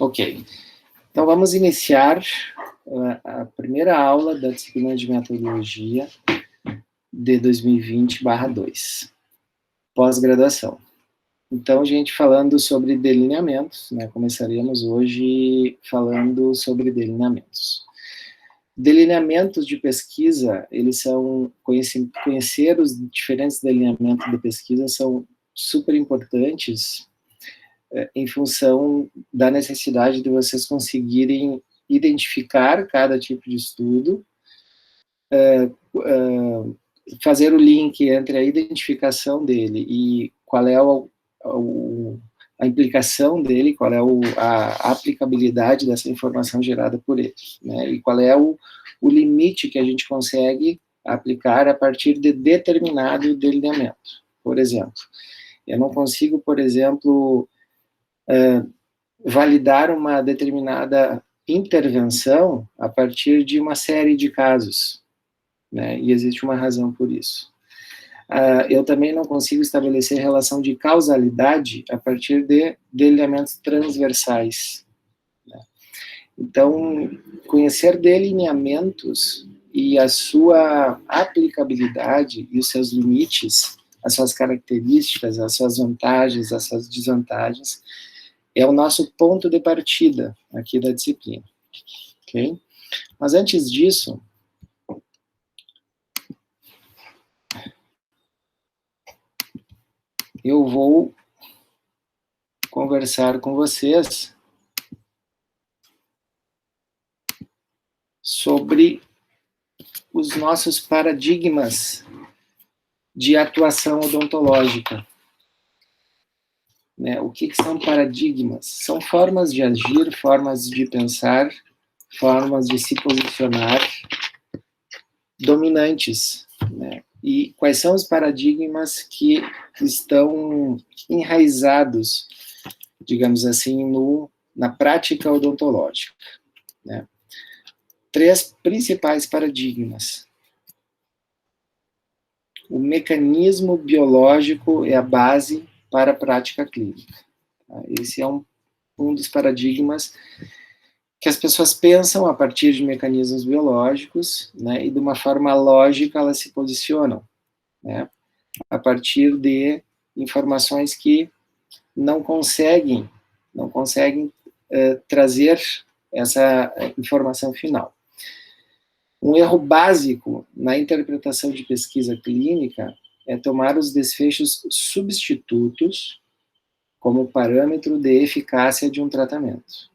Ok. Então, vamos iniciar a primeira aula da disciplina de metodologia de 2020/2, pós-graduação. Então, gente, falando sobre delineamentos, né, começaremos hoje falando sobre delineamentos. Delineamentos de pesquisa, eles são, conhecer os diferentes delineamentos de pesquisa são super importantes em função da necessidade de vocês conseguirem identificar cada tipo de estudo, fazer o link entre a identificação dele e qual é a implicação dele, qual é a aplicabilidade dessa informação gerada por ele, né? E qual é o limite que a gente consegue aplicar a partir de determinado delineamento. Por exemplo, eu não consigo, por exemplo, validar uma determinada intervenção a partir de uma série de casos, né? E existe uma razão por isso. Eu também não consigo estabelecer relação de causalidade a partir de delineamentos transversais, né? Então, conhecer delineamentos e a sua aplicabilidade e os seus limites, as suas características, as suas vantagens, as suas desvantagens, é o nosso ponto de partida aqui da disciplina, ok? Mas antes disso, eu vou conversar com vocês sobre os nossos paradigmas de atuação odontológica. Né? O que são paradigmas? São formas de agir, formas de pensar, formas de se posicionar dominantes, né? E quais são os paradigmas que estão enraizados, digamos assim, na prática odontológica, né? 3 principais paradigmas. O mecanismo biológico é a base para a prática clínica. Esse é um dos paradigmas que as pessoas pensam a partir de mecanismos biológicos, né, e de uma forma lógica elas se posicionam, né, a partir de informações que não conseguem trazer essa informação final. Um erro básico na interpretação de pesquisa clínica é tomar os desfechos substitutos como parâmetro de eficácia de um tratamento.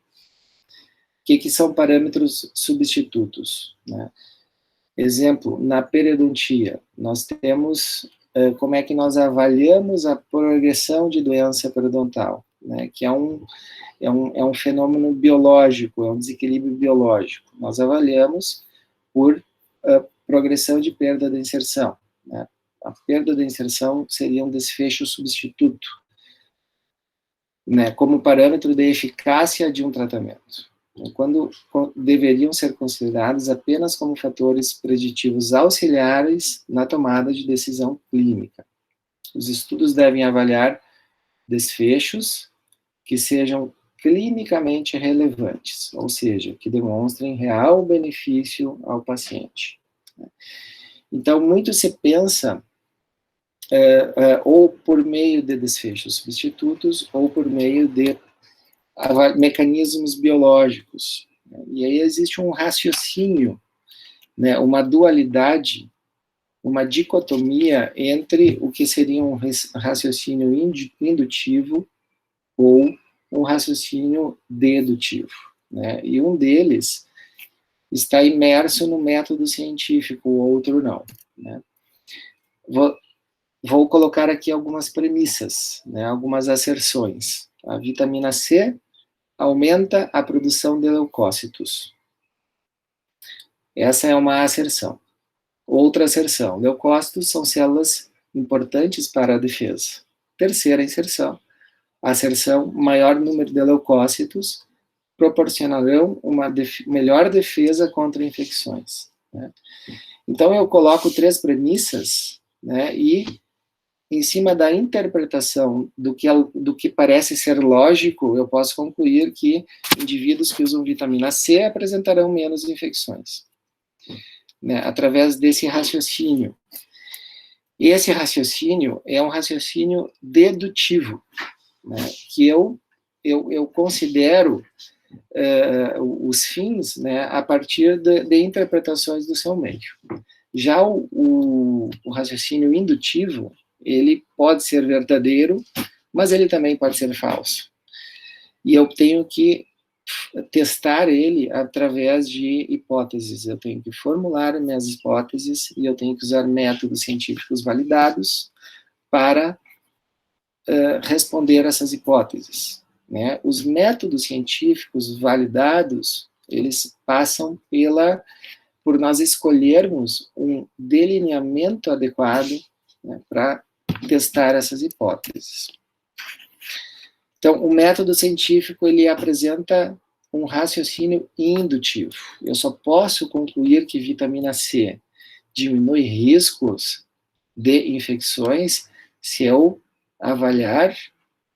O que são parâmetros substitutos, né? Exemplo, na periodontia, nós temos como é que nós avaliamos a progressão de doença periodontal, né? Que é um fenômeno biológico, é um desequilíbrio biológico. Nós avaliamos por progressão de perda da inserção, né? A perda da inserção seria um desfecho substituto, né, como parâmetro de eficácia de um tratamento, quando deveriam ser considerados apenas como fatores preditivos auxiliares na tomada de decisão clínica. Os estudos devem avaliar desfechos que sejam clinicamente relevantes, ou seja, que demonstrem real benefício ao paciente. Então, muito se pensa ou por meio de desfechos substitutos, ou por meio de mecanismos biológicos. E aí existe um raciocínio, né, uma dualidade, uma dicotomia entre o que seria um raciocínio indutivo ou um raciocínio dedutivo, né? E um deles está imerso no método científico, o outro não, né? Vou colocar aqui algumas premissas, né, algumas asserções. A vitamina C aumenta a produção de leucócitos. Essa é uma asserção. Outra asserção: leucócitos são células importantes para a defesa. Terceira asserção: maior número de leucócitos proporcionarão uma melhor defesa contra infecções, né? Então eu coloco 3 premissas, né, e em cima da interpretação do que parece ser lógico, eu posso concluir que indivíduos que usam vitamina C apresentarão menos infecções, né, através desse raciocínio. E esse raciocínio é um raciocínio dedutivo, né, que eu considero os fins, né, a partir de interpretações do seu meio. Já o raciocínio indutivo, ele pode ser verdadeiro, mas ele também pode ser falso. E eu tenho que testar ele através de hipóteses. Eu tenho que formular minhas hipóteses e eu tenho que usar métodos científicos validados para responder essas hipóteses, né? Os métodos científicos validados, eles passam por nós escolhermos um delineamento adequado, né, para testar essas hipóteses. Então, o método científico, ele apresenta um raciocínio indutivo. Eu só posso concluir que vitamina C diminui riscos de infecções se eu avaliar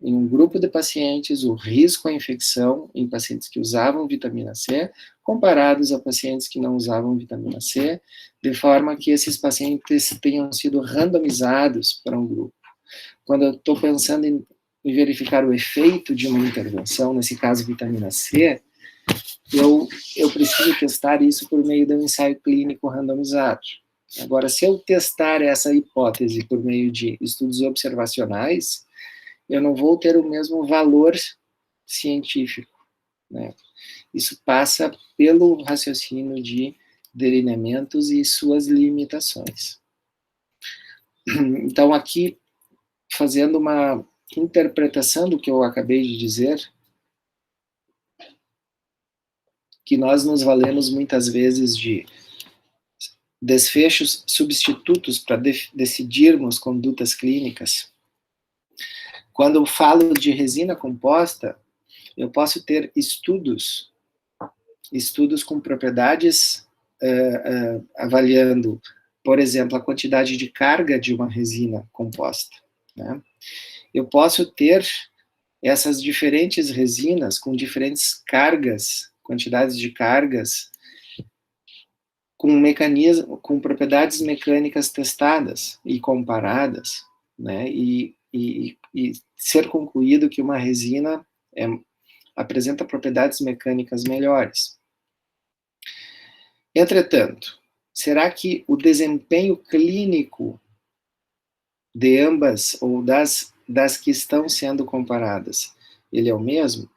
em um grupo de pacientes o risco à infecção em pacientes que usavam vitamina C, comparados a pacientes que não usavam vitamina C, de forma que esses pacientes tenham sido randomizados para um grupo. Quando eu estou pensando em verificar o efeito de uma intervenção, nesse caso vitamina C, eu preciso testar isso por meio de um ensaio clínico randomizado. Agora, se eu testar essa hipótese por meio de estudos observacionais, eu não vou ter o mesmo valor científico, né? Isso passa pelo raciocínio de delineamentos e suas limitações. Então, aqui, fazendo uma interpretação do que eu acabei de dizer, que nós nos valemos muitas vezes de desfechos substitutos para decidirmos condutas clínicas. Quando eu falo de resina composta, eu posso ter estudos com propriedades avaliando, por exemplo, a quantidade de carga de uma resina composta, né? Eu posso ter essas diferentes resinas com diferentes cargas, quantidades de cargas, com propriedades mecânicas testadas e comparadas, né? E ser concluído que uma resina apresenta propriedades mecânicas melhores. Entretanto, será que o desempenho clínico de ambas ou das que estão sendo comparadas, ele é o mesmo?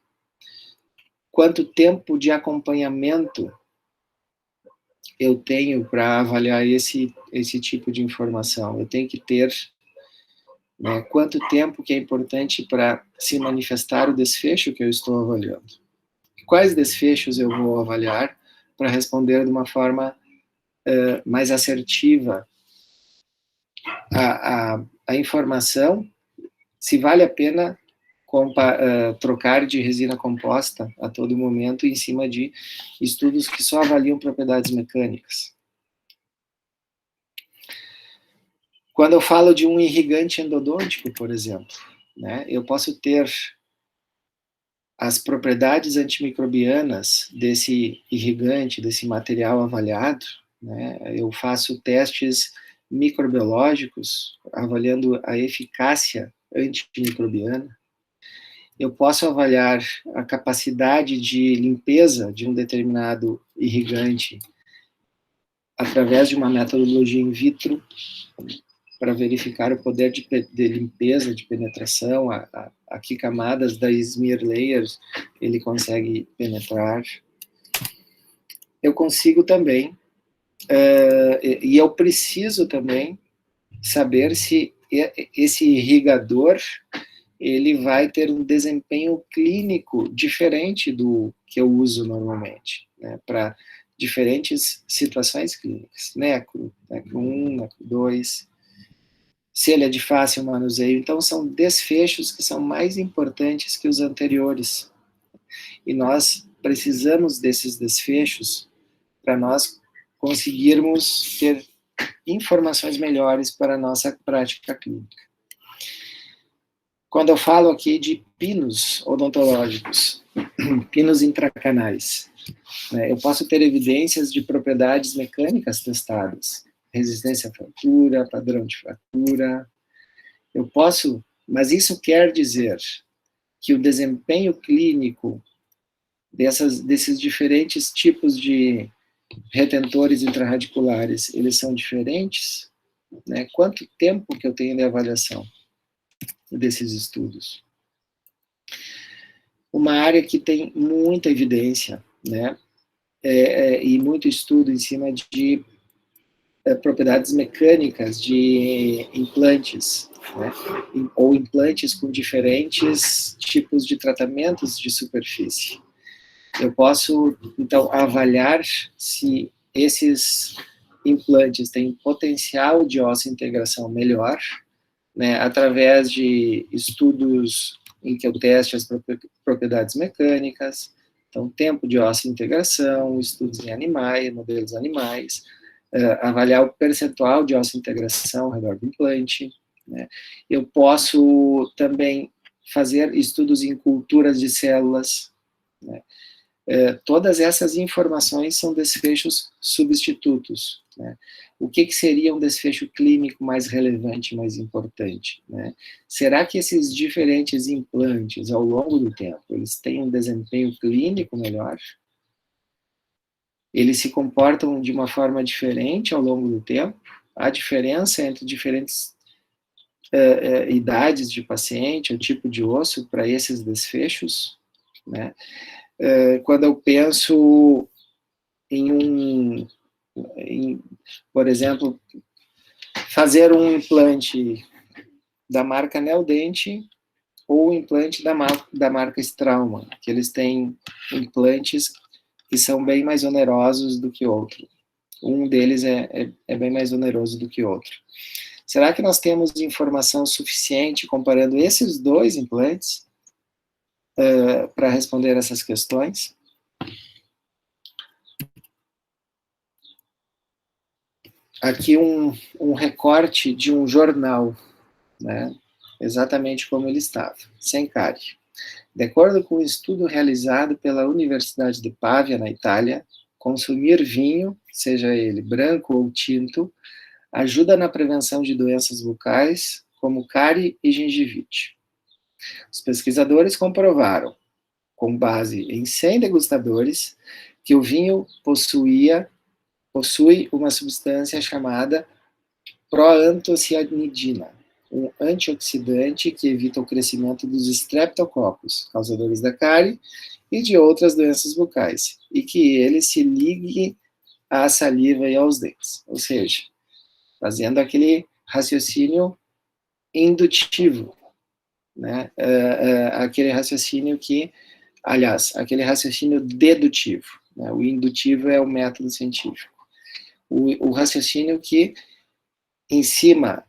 Quanto tempo de acompanhamento eu tenho para avaliar esse tipo de informação? Eu tenho que ter, né, quanto tempo que é importante para se manifestar o desfecho que eu estou avaliando? Quais desfechos eu vou avaliar para responder de uma forma mais assertiva a informação, se vale a pena trocar de resina composta a todo momento em cima de estudos que só avaliam propriedades mecânicas. Quando eu falo de um irrigante endodôntico, por exemplo, né, eu posso ter as propriedades antimicrobianas desse irrigante, desse material avaliado, né, eu faço testes microbiológicos avaliando a eficácia antimicrobiana. Eu posso avaliar a capacidade de limpeza de um determinado irrigante através de uma metodologia in vitro para verificar o poder de limpeza, de penetração, a que camadas da smear layers ele consegue penetrar. Eu consigo também, e eu preciso também saber se esse irrigador ele vai ter um desempenho clínico diferente do que eu uso normalmente, né, para diferentes situações clínicas, NECRO 1, NECRO 2, se ele é de fácil manuseio. Então, são desfechos que são mais importantes que os anteriores. E nós precisamos desses desfechos para nós conseguirmos ter informações melhores para a nossa prática clínica. Quando eu falo aqui de pinos odontológicos, pinos intracanais, né, eu posso ter evidências de propriedades mecânicas testadas, resistência à fratura, padrão de fratura. Eu posso, mas isso quer dizer que o desempenho clínico desses diferentes tipos de retentores intrarradiculares, eles são diferentes? Né? Quanto tempo que eu tenho de avaliação desses estudos? Uma área que tem muita evidência, né? E muito estudo em cima de propriedades mecânicas de implantes, né? Ou implantes com diferentes tipos de tratamentos de superfície. Eu posso, então, avaliar se esses implantes têm potencial de osseointegração melhor, né, através de estudos em que eu teste as propriedades mecânicas, então, tempo de osseointegração, estudos em animais, modelos animais, avaliar o percentual de osseointegração ao redor do implante, né. Eu posso também fazer estudos em culturas de células, né. Todas essas informações são desfechos substitutos, né. O que seria um desfecho clínico mais relevante, mais importante, né? Será que esses diferentes implantes, ao longo do tempo, eles têm um desempenho clínico melhor? Eles se comportam de uma forma diferente ao longo do tempo? Há diferença entre diferentes idades de paciente, o tipo de osso para esses desfechos, né? Quando eu penso por exemplo, fazer um implante da marca Neodente ou um implante da marca Straumann, que eles têm implantes que são bem mais onerosos do que outro. Um deles é bem mais oneroso do que outro. Será que nós temos informação suficiente comparando esses dois implantes para responder essas questões? Aqui um recorte de um jornal, né? Exatamente como ele estava, sem cárie. De acordo com um estudo realizado pela Universidade de Pavia, na Itália, consumir vinho, seja ele branco ou tinto, ajuda na prevenção de doenças bucais, como cárie e gengivite. Os pesquisadores comprovaram, com base em 100 degustadores, que o vinho possui uma substância chamada proantocianidina, um antioxidante que evita o crescimento dos streptococcus, causadores da cárie e de outras doenças bucais, e que ele se ligue à saliva e aos dentes. Ou seja, fazendo aquele raciocínio indutivo, né? Aquele raciocínio aquele raciocínio dedutivo, né? O indutivo é o método científico. O raciocínio que, em cima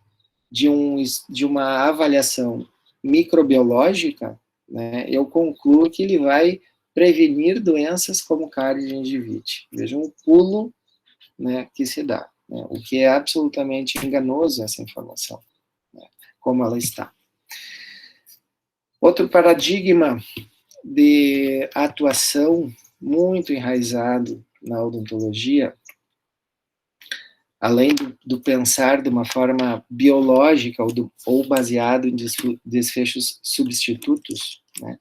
de uma avaliação microbiológica, né, eu concluo que ele vai prevenir doenças como cárie e gengivite. Veja um pulo, né, que se dá, né, o que é absolutamente enganoso essa informação, né, como ela está. Outro paradigma de atuação muito enraizado na odontologia, além do pensar de uma forma biológica ou baseado em desfechos substitutos, né,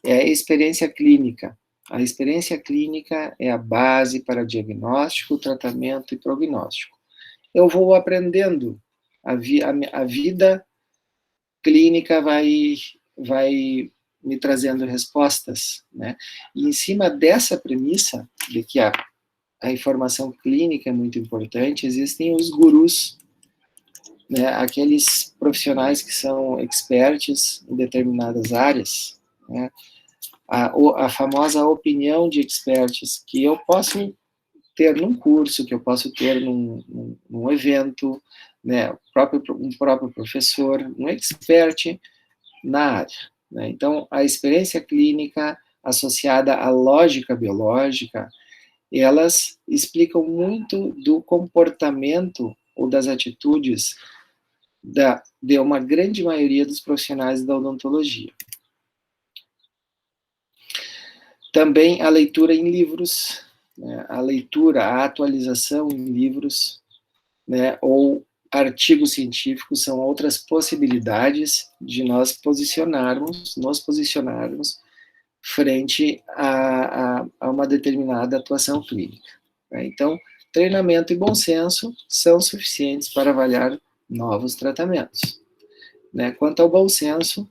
é a experiência clínica. A experiência clínica é a base para diagnóstico, tratamento e prognóstico. Eu vou aprendendo, a vida clínica vai me trazendo respostas, né? E em cima dessa premissa de que a informação clínica é muito importante, existem os gurus, né, aqueles profissionais que são experts em determinadas áreas, né, a famosa opinião de experts, que eu posso ter num curso, que eu posso ter num evento, né, um próprio professor, um expert na área, né. Então, a experiência clínica associada à lógica biológica, elas explicam muito do comportamento ou das atitudes de uma grande maioria dos profissionais da odontologia. Também a leitura em livros, né, a atualização em livros, né, ou artigos científicos são outras possibilidades de nós nos posicionarmos frente a uma determinada atuação clínica. Né? Então, treinamento e bom senso são suficientes para avaliar novos tratamentos. Né? Quanto ao bom senso,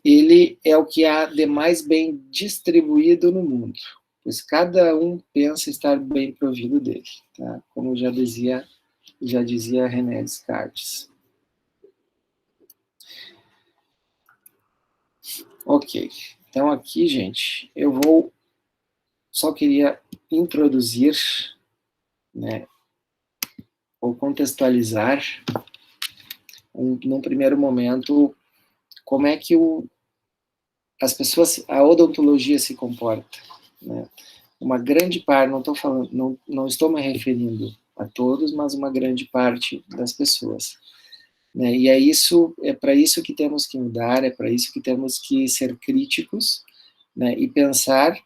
ele é o que há de mais bem distribuído no mundo, pois cada um pensa estar bem provido dele, tá? Como já dizia René Descartes. Ok, então aqui, gente, só queria introduzir, né, ou contextualizar, num primeiro momento, como é que a odontologia se comporta, né? Uma grande parte, não estou me referindo a todos, mas uma grande parte das pessoas, né? E é para isso que temos que mudar, é para isso que temos que ser críticos, né? E pensar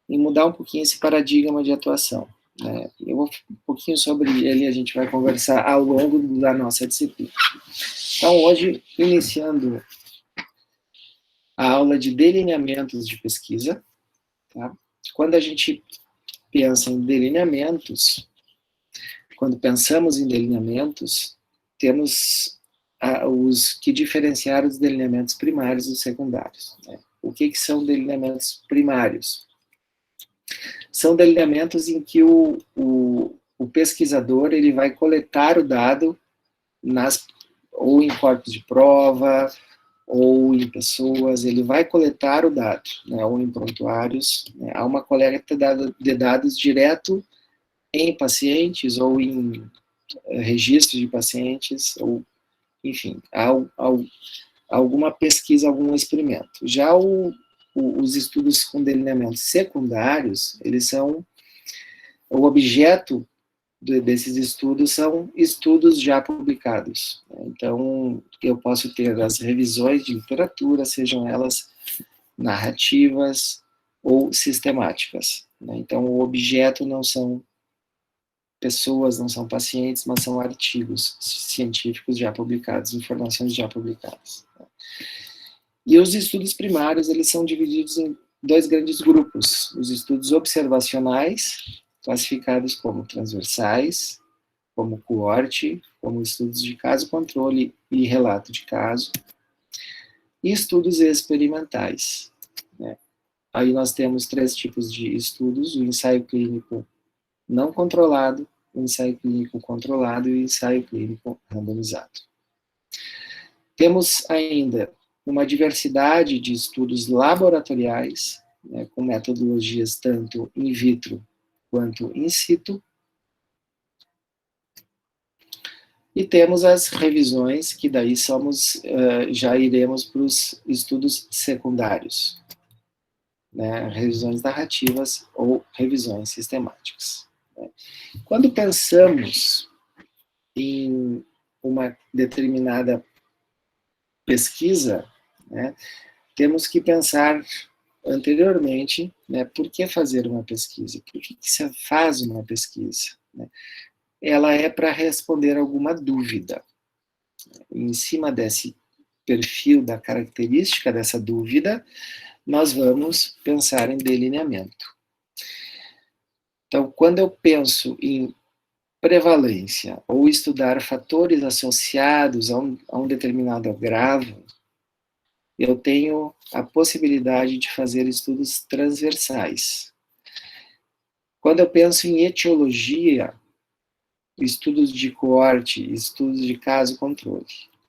em mudar um pouquinho esse paradigma de atuação, né? Um pouquinho sobre ele a gente vai conversar ao longo da nossa disciplina. Então, hoje, iniciando a aula de delineamentos de pesquisa, tá? Quando a gente pensa em delineamentos, quando pensamos em delineamentos, temos os que diferenciar os delineamentos primários dos secundários. Né? O que são delineamentos primários? São delineamentos em que o pesquisador ele vai coletar o dado ou em corpos de prova, ou em pessoas, ele vai coletar o dado, né, ou em prontuários. Né, há uma coleta de dados direto em pacientes ou em registros de pacientes, ou, enfim, há alguma pesquisa, algum experimento. Já os estudos com delineamentos secundários, eles são, o objeto desses estudos são estudos já publicados. Então, eu posso ter as revisões de literatura, sejam elas narrativas ou sistemáticas. Então, o objeto não são pessoas, não são pacientes, mas são artigos científicos já publicados, informações já publicadas. E os estudos primários, eles são divididos em dois grandes grupos: os estudos observacionais, classificados como transversais, como coorte, como estudos de caso-controle e relato de caso, e estudos experimentais. Né? Aí nós temos 3 tipos de estudos: o ensaio clínico não controlado, o ensaio clínico controlado e o ensaio clínico randomizado. Temos ainda uma diversidade de estudos laboratoriais, né, com metodologias tanto in vitro quanto in situ. E temos as revisões, que daí já iremos para os estudos secundários, né, revisões narrativas ou revisões sistemáticas. Né. Quando pensamos em uma determinada pesquisa, né, temos que pensar anteriormente, né, por que fazer uma pesquisa? Por que se faz uma pesquisa? Né? Ela é para responder alguma dúvida. Em cima desse perfil, da característica dessa dúvida, nós vamos pensar em delineamento. Então, quando eu penso em prevalência ou estudar fatores associados a um determinado agravo, eu tenho a possibilidade de fazer estudos transversais. Quando eu penso em etiologia, estudos de coorte, estudos de caso-controle.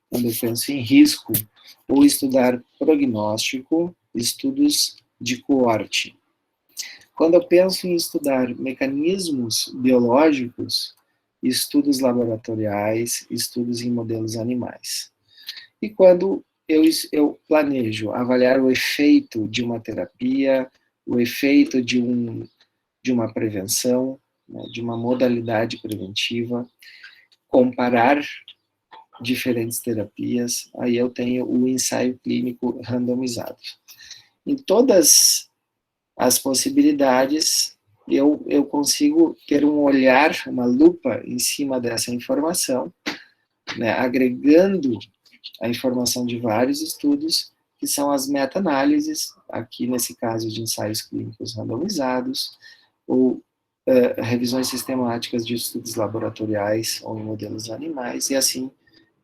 Quando eu penso em risco, ou estudar prognóstico, estudos de coorte. Quando eu penso em estudar mecanismos biológicos, estudos laboratoriais, estudos em modelos animais. E quando eu planejo avaliar o efeito de uma terapia, o efeito de uma prevenção, né, de uma modalidade preventiva, comparar diferentes terapias, aí eu tenho o ensaio clínico randomizado. Em todas as possibilidades, eu consigo ter um olhar, uma lupa em cima dessa informação, né, agregando a informação de vários estudos, que são as meta-análises, aqui nesse caso de ensaios clínicos randomizados, ou revisões sistemáticas de estudos laboratoriais ou em modelos animais, e assim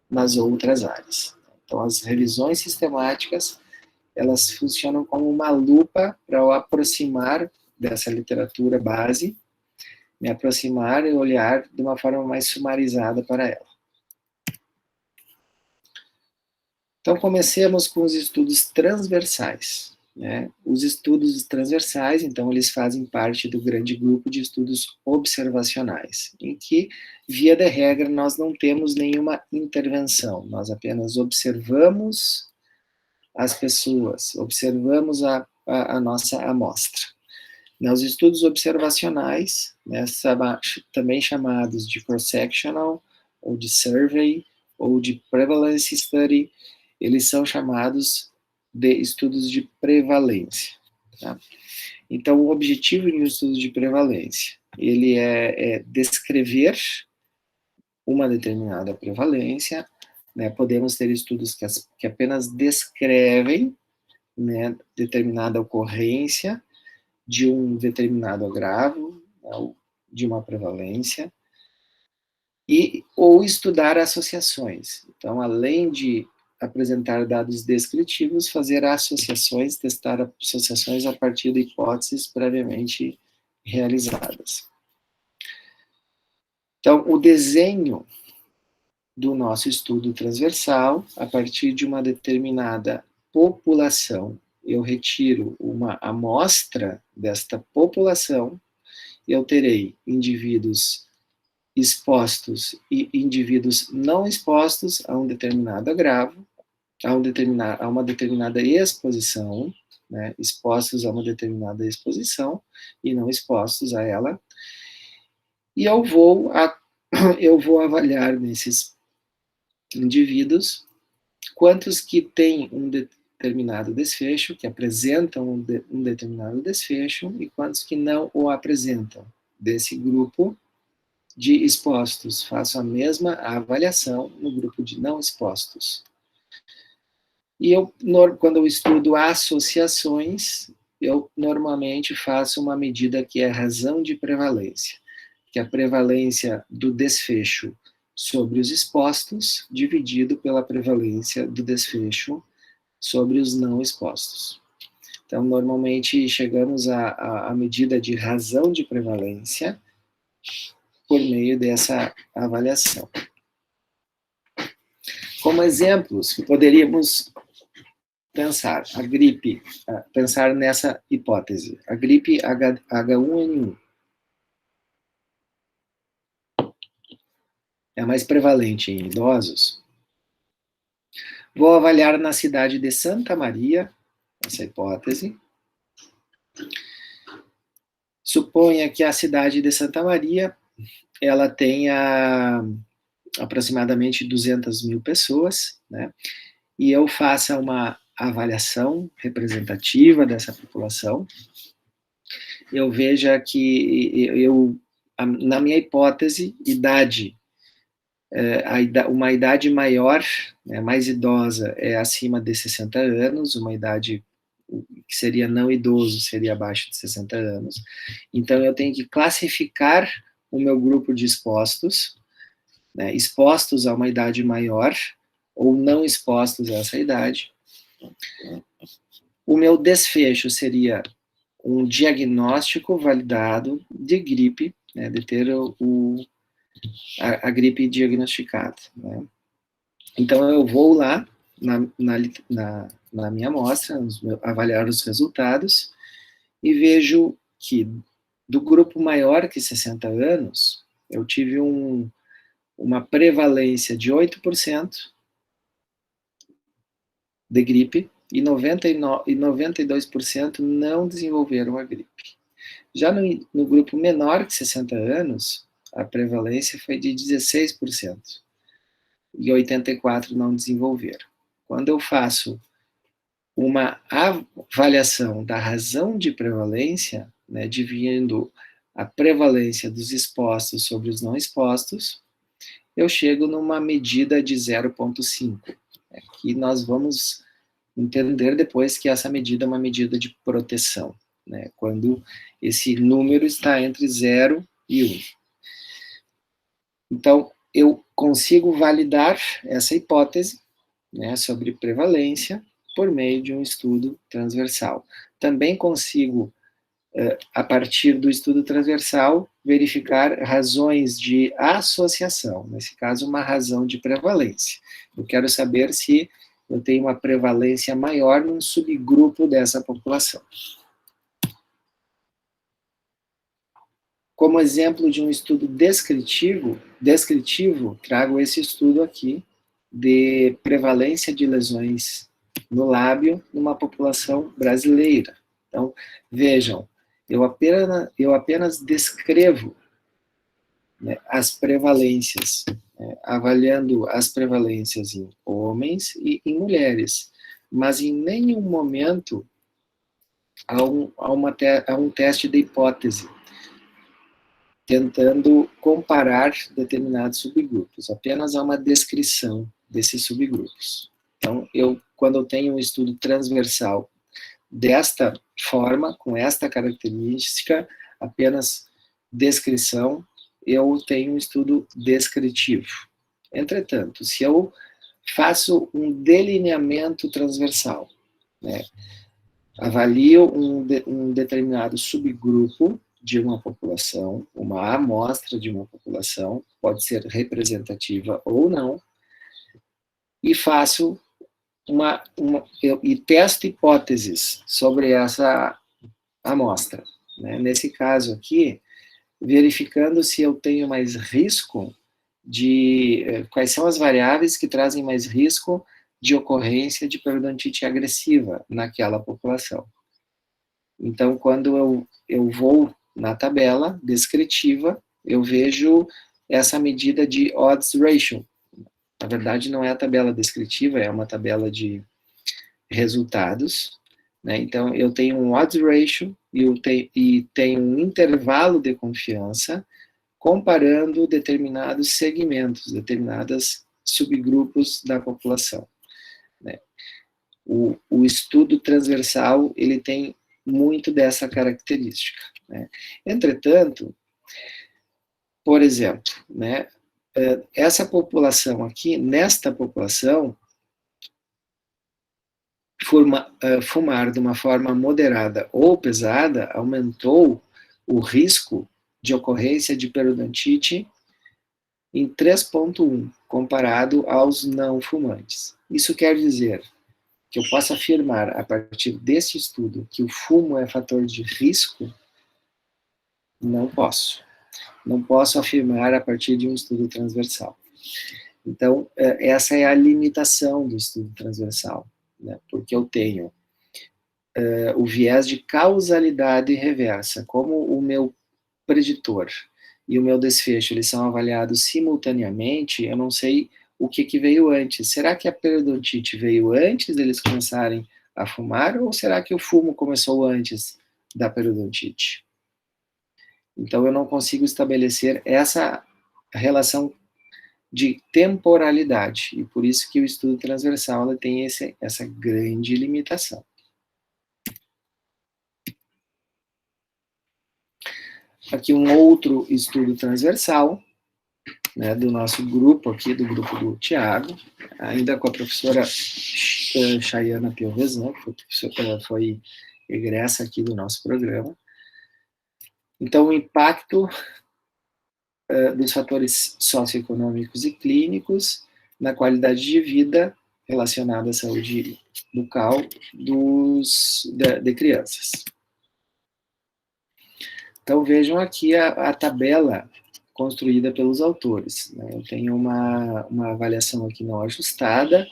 nas outras áreas. Então, as revisões sistemáticas, elas funcionam como uma lupa para eu aproximar dessa literatura base, me aproximar e olhar de uma forma mais sumarizada para ela. Então, comecemos com os estudos transversais. Né? Os estudos transversais, então, eles fazem parte do grande grupo de estudos observacionais, em que, via de regra, nós não temos nenhuma intervenção, nós apenas observamos as pessoas, observamos a nossa amostra. Os estudos observacionais, né, também chamados de cross-sectional, ou de survey, ou de prevalence study, eles são chamados de estudos de prevalência. Tá? Então, o objetivo de um estudo de prevalência, ele é descrever uma determinada prevalência, né? Podemos ter estudos que apenas descrevem, né, determinada ocorrência de um determinado agravo, né, de uma prevalência, ou estudar associações. Então, além de apresentar dados descritivos, fazer associações, testar associações a partir de hipóteses previamente realizadas. Então, o desenho do nosso estudo transversal, a partir de uma determinada população, eu retiro uma amostra desta população, eu terei indivíduos expostos e indivíduos não expostos a um determinado agravo, a uma determinada exposição, né, expostos a uma determinada exposição e não expostos a ela, e eu vou avaliar nesses indivíduos quantos que têm um determinado desfecho, que apresentam um determinado desfecho, e quantos que não o apresentam. Desse grupo de expostos, faço a mesma avaliação no grupo de não expostos. E quando eu estudo associações, eu normalmente faço uma medida que é a razão de prevalência, que é a prevalência do desfecho sobre os expostos, dividido pela prevalência do desfecho sobre os não expostos. Então, normalmente, chegamos à medida de razão de prevalência por meio dessa avaliação. Como exemplos que poderíamos pensar, a gripe, pensar nessa hipótese, a gripe H1N1 é mais prevalente em idosos. Vou avaliar na cidade de Santa Maria, essa hipótese. Suponha que a cidade de Santa Maria, ela tenha aproximadamente 200 mil pessoas, né? E eu faça uma avaliação representativa dessa população, eu veja que na minha hipótese, uma idade maior, né, mais idosa, é acima de 60 anos, uma idade que seria não idoso, seria abaixo de 60 anos. Então, eu tenho que classificar o meu grupo de expostos, né, expostos a uma idade maior, ou não expostos a essa idade. O meu desfecho seria um diagnóstico validado de gripe, né, de ter a gripe diagnosticada. Né. Então, eu vou lá na minha amostra, avaliar os resultados, e vejo que do grupo maior que 60 anos, eu tive uma prevalência de 8% de gripe, e 92% não desenvolveram a gripe. Já no grupo menor que 60 anos, a prevalência foi de 16%. e 84 não desenvolveram. Quando eu faço uma avaliação da razão de prevalência, né, dividindo a prevalência dos expostos sobre os não expostos, eu chego numa medida de 0,5, né, que nós vamos entender depois que essa medida é uma medida de proteção, né, quando esse número está entre 0 e 1. Então, eu consigo validar essa hipótese, né, sobre prevalência por meio de um estudo transversal. Também consigo, a partir do estudo transversal, verificar razões de associação, nesse caso, uma razão de prevalência. Eu quero saber se eu tenho uma prevalência maior num subgrupo dessa população. Como exemplo de um estudo descritivo, trago esse estudo aqui de prevalência de lesões no lábio numa população brasileira. Então, vejam, eu apenas descrevo, né, as prevalências, né, avaliando as prevalências em homens e em mulheres, mas em nenhum momento há um teste de hipótese, tentando comparar determinados subgrupos, apenas há uma descrição desses subgrupos. Então, quando eu tenho um estudo transversal desta forma, com esta característica, apenas descrição, eu tenho um estudo descritivo. Entretanto, se eu faço um delineamento transversal, né, avalio um determinado subgrupo de uma população, uma amostra de uma população, pode ser representativa ou não, e faço e testo hipóteses sobre essa amostra. Né? Nesse caso aqui, verificando se eu tenho mais risco quais são as variáveis que trazem mais risco de ocorrência de periodontite agressiva naquela população. Então, quando eu vou na tabela descritiva, eu vejo essa medida de odds ratio. Na verdade, não é a tabela descritiva, é uma tabela de resultados. Né? Então, eu tenho um odds ratio e tenho um intervalo de confiança comparando determinados segmentos, determinados subgrupos da população. Né? O estudo transversal, ele tem muito dessa característica. Né? Entretanto, por exemplo, né, essa população aqui, nesta população, fumar de uma forma moderada ou pesada aumentou o risco de ocorrência de periodontite em 3,1, comparado aos não fumantes. Isso quer dizer que eu posso afirmar, a partir desse estudo, que o fumo é fator de risco? Não posso. Não posso afirmar a partir de um estudo transversal. Então, essa é a limitação do estudo transversal, né? Porque eu tenho o viés de causalidade reversa, como o meu preditor e o meu desfecho, eles são avaliados simultaneamente, eu não sei o que veio antes. Será que a periodontite veio antes deles começarem a fumar, ou será que o fumo começou antes da periodontite? Então, eu não consigo estabelecer essa relação de temporalidade, e por isso que o estudo transversal tem essa grande limitação. Aqui um outro estudo transversal, né, do nosso grupo aqui, do grupo do Tiago, ainda com a professora Chayana Piovesan, que foi egressa aqui do nosso programa. Então, o impacto dos fatores socioeconômicos e clínicos na qualidade de vida relacionada à saúde bucal de crianças. Então, vejam aqui a tabela construída pelos autores. Né? Eu tenho uma avaliação aqui não ajustada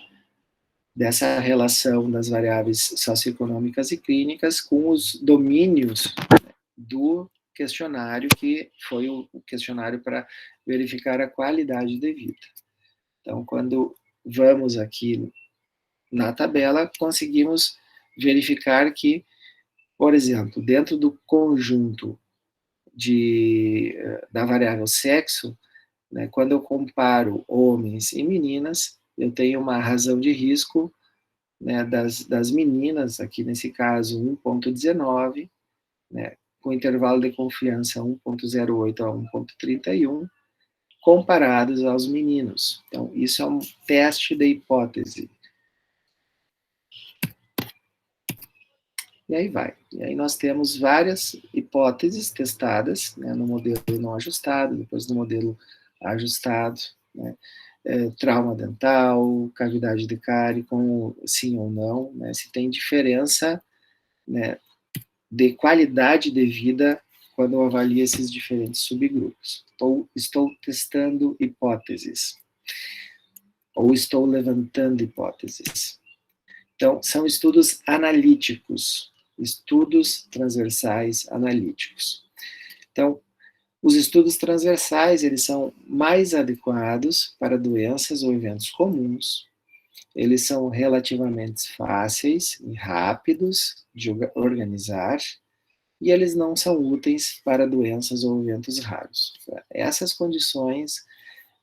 dessa relação das variáveis socioeconômicas e clínicas com os domínios do questionário, que foi o questionário para verificar a qualidade de vida. Então, quando vamos aqui na tabela, conseguimos verificar que, por exemplo, dentro do conjunto da variável sexo, né, quando eu comparo homens e meninas, eu tenho uma razão de risco, né, das meninas, aqui nesse caso 1,19, né, com intervalo de confiança 1,08 a 1,31, comparados aos meninos. Então, isso é um teste de hipótese. E aí vai. E aí nós temos várias hipóteses testadas, né, no modelo não ajustado, depois no modelo ajustado, né, trauma dental, cavidade de cárie, com sim ou não, né, se tem diferença, né, de qualidade de vida quando eu avalio esses diferentes subgrupos. Estou testando hipóteses, ou estou levantando hipóteses. Então, são estudos analíticos, estudos transversais analíticos. Então, os estudos transversais, eles são mais adequados para doenças ou eventos comuns, eles são relativamente fáceis e rápidos de organizar, e eles não são úteis para doenças ou eventos raros. Essas condições,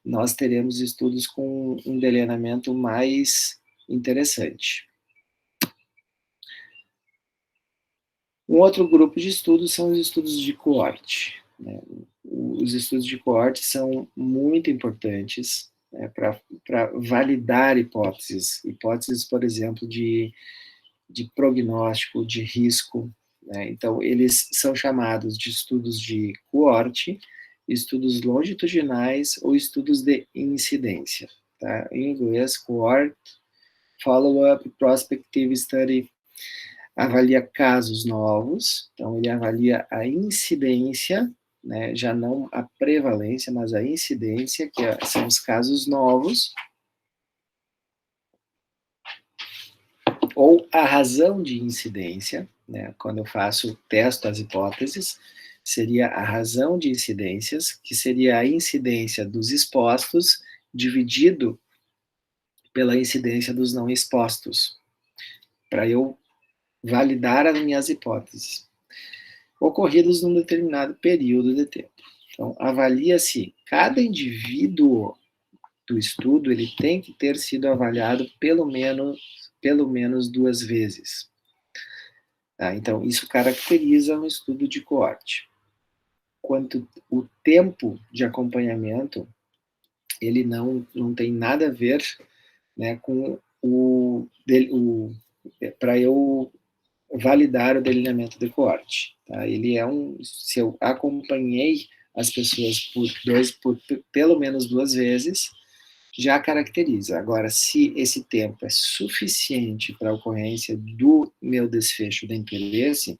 nós teremos estudos com um delineamento mais interessante. Um outro grupo de estudos são os estudos de coorte, né? Os estudos de coorte são muito importantes, né, para validar hipóteses, por exemplo, de prognóstico, de risco, né? Então, eles são chamados de estudos de coorte, estudos longitudinais ou estudos de incidência. Tá? Em inglês, cohort, follow-up, prospective study, avalia casos novos, então ele avalia a incidência, né, já não a prevalência, mas a incidência, que são os casos novos, ou a razão de incidência, né, quando eu testo as hipóteses, seria a razão de incidências, que seria a incidência dos expostos dividido pela incidência dos não expostos, para eu validar as minhas hipóteses, ocorridos num determinado período de tempo. Então, avalia-se cada indivíduo do estudo, ele tem que ter sido avaliado pelo menos 2 vezes. Tá? Então, isso caracteriza um estudo de coorte. Quanto o tempo de acompanhamento, ele não tem nada a ver, né, com para eu validar o delineamento de coorte. Tá? Ele se eu acompanhei as pessoas por pelo menos 2 vezes, já caracteriza. Agora, se esse tempo é suficiente para a ocorrência do meu desfecho de interesse,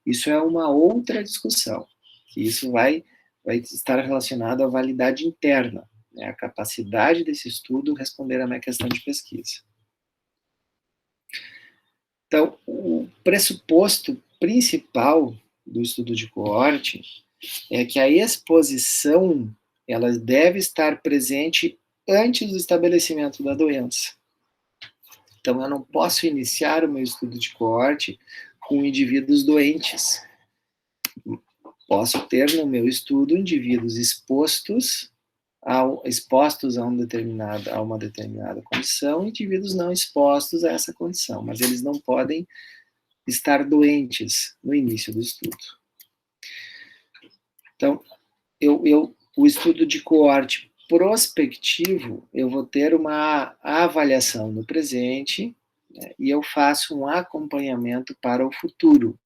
isso é uma outra discussão, que isso vai estar relacionado à validade interna, né, a capacidade desse estudo responder à minha questão de pesquisa. Então, o pressuposto principal do estudo de coorte é que a exposição ela deve estar presente antes do estabelecimento da doença. Então, eu não posso iniciar o meu estudo de coorte com indivíduos doentes. Posso ter no meu estudo indivíduos expostos a uma determinada condição, indivíduos não expostos a essa condição, mas eles não podem estar doentes no início do estudo. Então, o estudo de coorte prospectivo, eu vou ter uma avaliação no presente, né, e eu faço um acompanhamento para o futuro.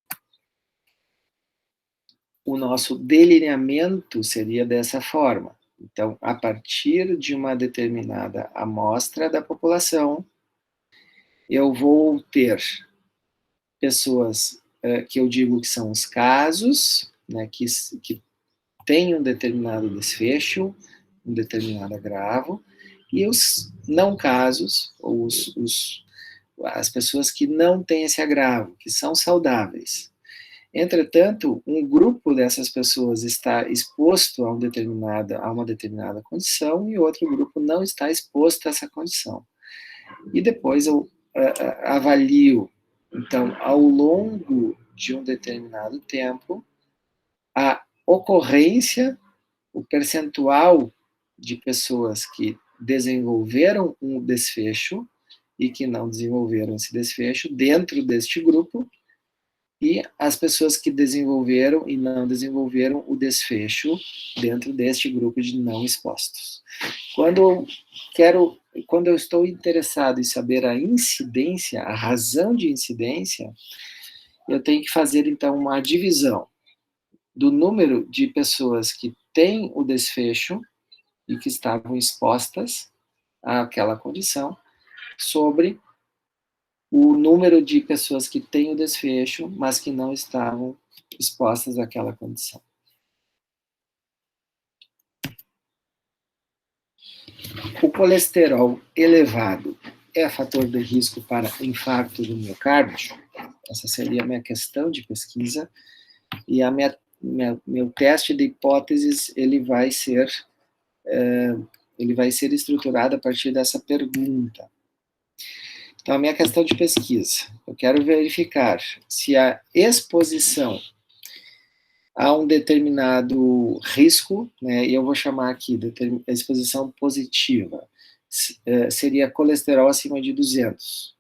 O nosso delineamento seria dessa forma. Então, a partir de uma determinada amostra da população, eu vou ter pessoas que eu digo que são os casos, né, que têm um determinado desfecho, um determinado agravo, e os não casos, ou as pessoas que não têm esse agravo, que são saudáveis. Entretanto, um grupo dessas pessoas está exposto a uma determinada condição e outro grupo não está exposto a essa condição. E depois eu avalio, então, ao longo de um determinado tempo, a ocorrência, o percentual de pessoas que desenvolveram um desfecho e que não desenvolveram esse desfecho dentro deste grupo, e as pessoas que desenvolveram e não desenvolveram o desfecho dentro deste grupo de não expostos. Quando eu estou interessado em saber a incidência, a razão de incidência, eu tenho que fazer, então, uma divisão do número de pessoas que têm o desfecho e que estavam expostas àquela condição, sobre o número de pessoas que têm o desfecho, mas que não estavam expostas àquela condição. O colesterol elevado é fator de risco para infarto do miocárdio? Essa seria a minha questão de pesquisa, e meu teste de hipóteses ele vai ser estruturado a partir dessa pergunta. Então, a minha questão de pesquisa, eu quero verificar se a exposição a um determinado risco, né, e eu vou chamar aqui de exposição positiva, seria colesterol acima de 200.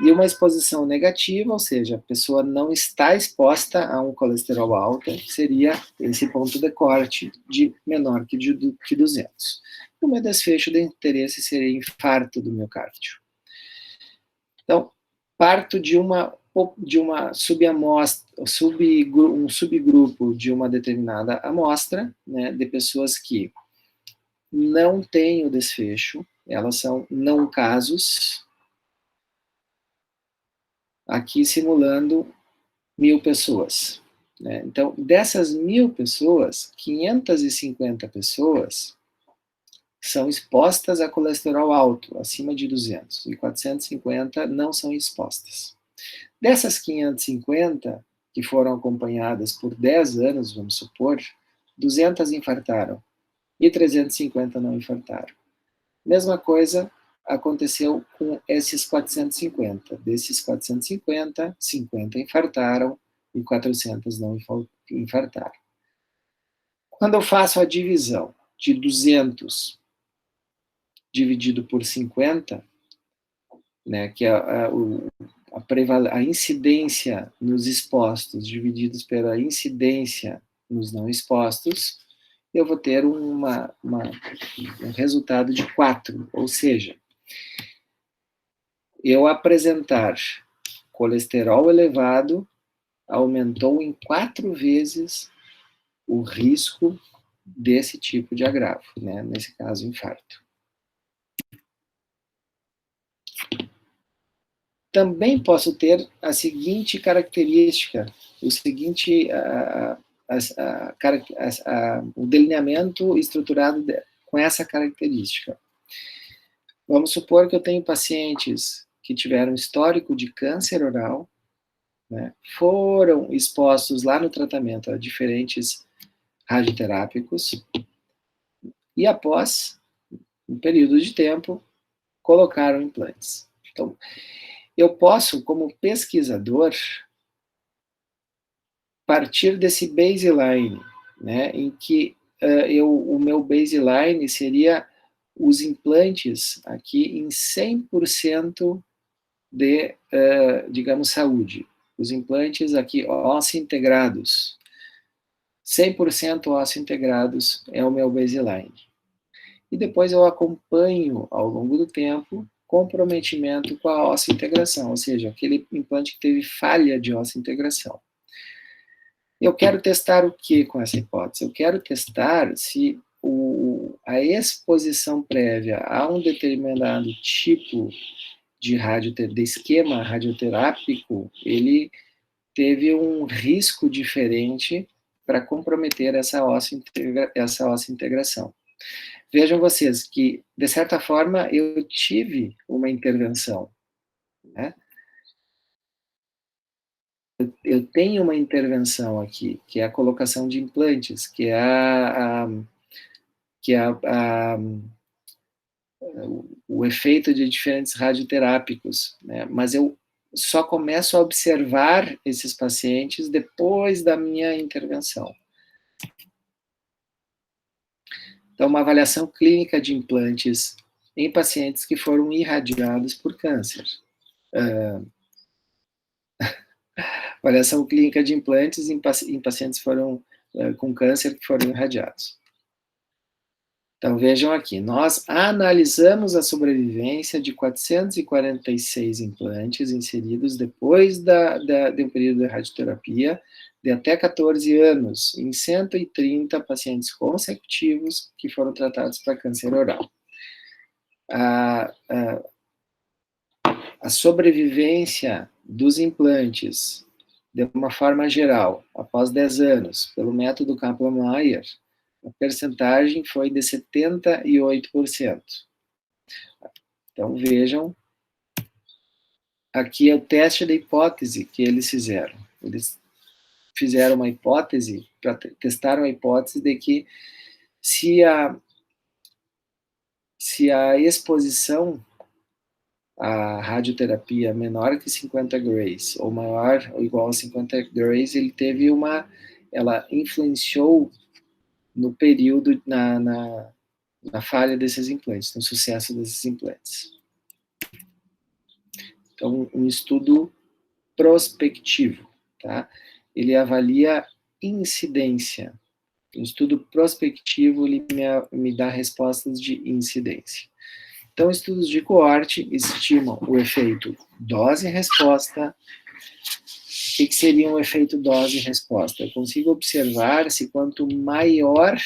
E uma exposição negativa, ou seja, a pessoa não está exposta a um colesterol alto, seria esse ponto de corte de menor que 200. O meu desfecho de interesse seria infarto do miocárdio. Então, parto de uma subamostra, um subgrupo de uma determinada amostra, né, de pessoas que não têm o desfecho, elas são não casos, aqui simulando 1.000 pessoas. Né? Então, dessas 1.000 pessoas, 550 pessoas são expostas a colesterol alto, acima de 200, e 450 não são expostas. Dessas 550, que foram acompanhadas por 10 anos, vamos supor, 200 infartaram e 350 não infartaram. Mesma coisa aconteceu com esses 450. Desses 450, 50 infartaram e 400 não infartaram. Quando eu faço a divisão de 200 dividido por 50, né, que é a incidência nos expostos divididos pela incidência nos não expostos, eu vou ter um resultado de 4, ou seja, eu apresentar colesterol elevado aumentou em 4 vezes o risco desse tipo de agravo, né, nesse caso, infarto. Também posso ter a seguinte característica, o delineamento estruturado com essa característica. Vamos supor que eu tenho pacientes que tiveram histórico de câncer oral, né, foram expostos lá no tratamento a diferentes radioterápicos e após um período de tempo colocaram implantes. Então, eu posso, como pesquisador, partir desse baseline, né, em que o meu baseline seria os implantes aqui em 100% de, digamos, saúde. Os implantes aqui, ósseo integrados. 100% ósseo integrados é o meu baseline. E depois eu acompanho, ao longo do tempo, comprometimento com a ósseo integração, ou seja, aquele implante que teve falha de ósseo integração. Eu quero testar o que com essa hipótese? Eu quero testar se a exposição prévia a um determinado tipo de esquema radioterápico, ele teve um risco diferente para comprometer essa óssea integração. Vejam vocês que, de certa forma, eu tive uma intervenção, né? eu tenho uma intervenção aqui, que é a colocação de implantes, que é o efeito de diferentes radioterápicos, né? Mas eu só começo a observar esses pacientes depois da minha intervenção. Então, uma avaliação clínica de implantes em pacientes que foram irradiados por câncer. Avaliação clínica de implantes em pacientes que foram com câncer que foram irradiados. Então, vejam aqui, nós analisamos a sobrevivência de 446 implantes inseridos depois de um período de radioterapia de até 14 anos, em 130 pacientes consecutivos que foram tratados para câncer oral. A sobrevivência dos implantes, de uma forma geral, após 10 anos, pelo método Kaplan-Meier, a percentagem foi de 78%. Então, vejam, aqui é o teste da hipótese que eles fizeram. Eles fizeram uma hipótese, testaram a hipótese de que se a exposição à radioterapia menor que 50 grays, ou maior ou igual a 50 grays, ela influenciou no período, na falha desses implantes, no sucesso desses implantes. Então, um estudo prospectivo, tá? Ele avalia incidência. Um estudo prospectivo, ele me dá respostas de incidência. Então, estudos de coorte estimam o efeito dose-resposta. O que seria um efeito dose-resposta? Eu consigo observar se quanto maior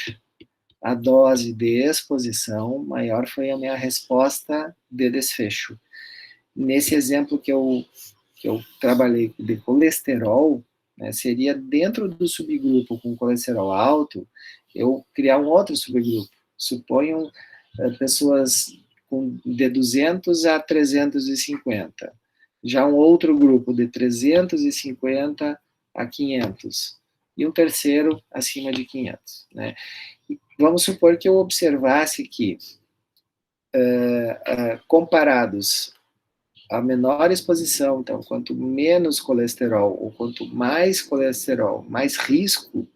a dose de exposição, maior foi a minha resposta de desfecho. Nesse exemplo que eu trabalhei de colesterol, né, seria dentro do subgrupo com colesterol alto, eu criar um outro subgrupo. Suponham pessoas de 200 a 350. Já um outro grupo de 350 a 500. E um terceiro acima de 500. Né? Vamos supor que eu observasse que, comparados a menor exposição, então, quanto menos colesterol, ou quanto mais colesterol, mais risco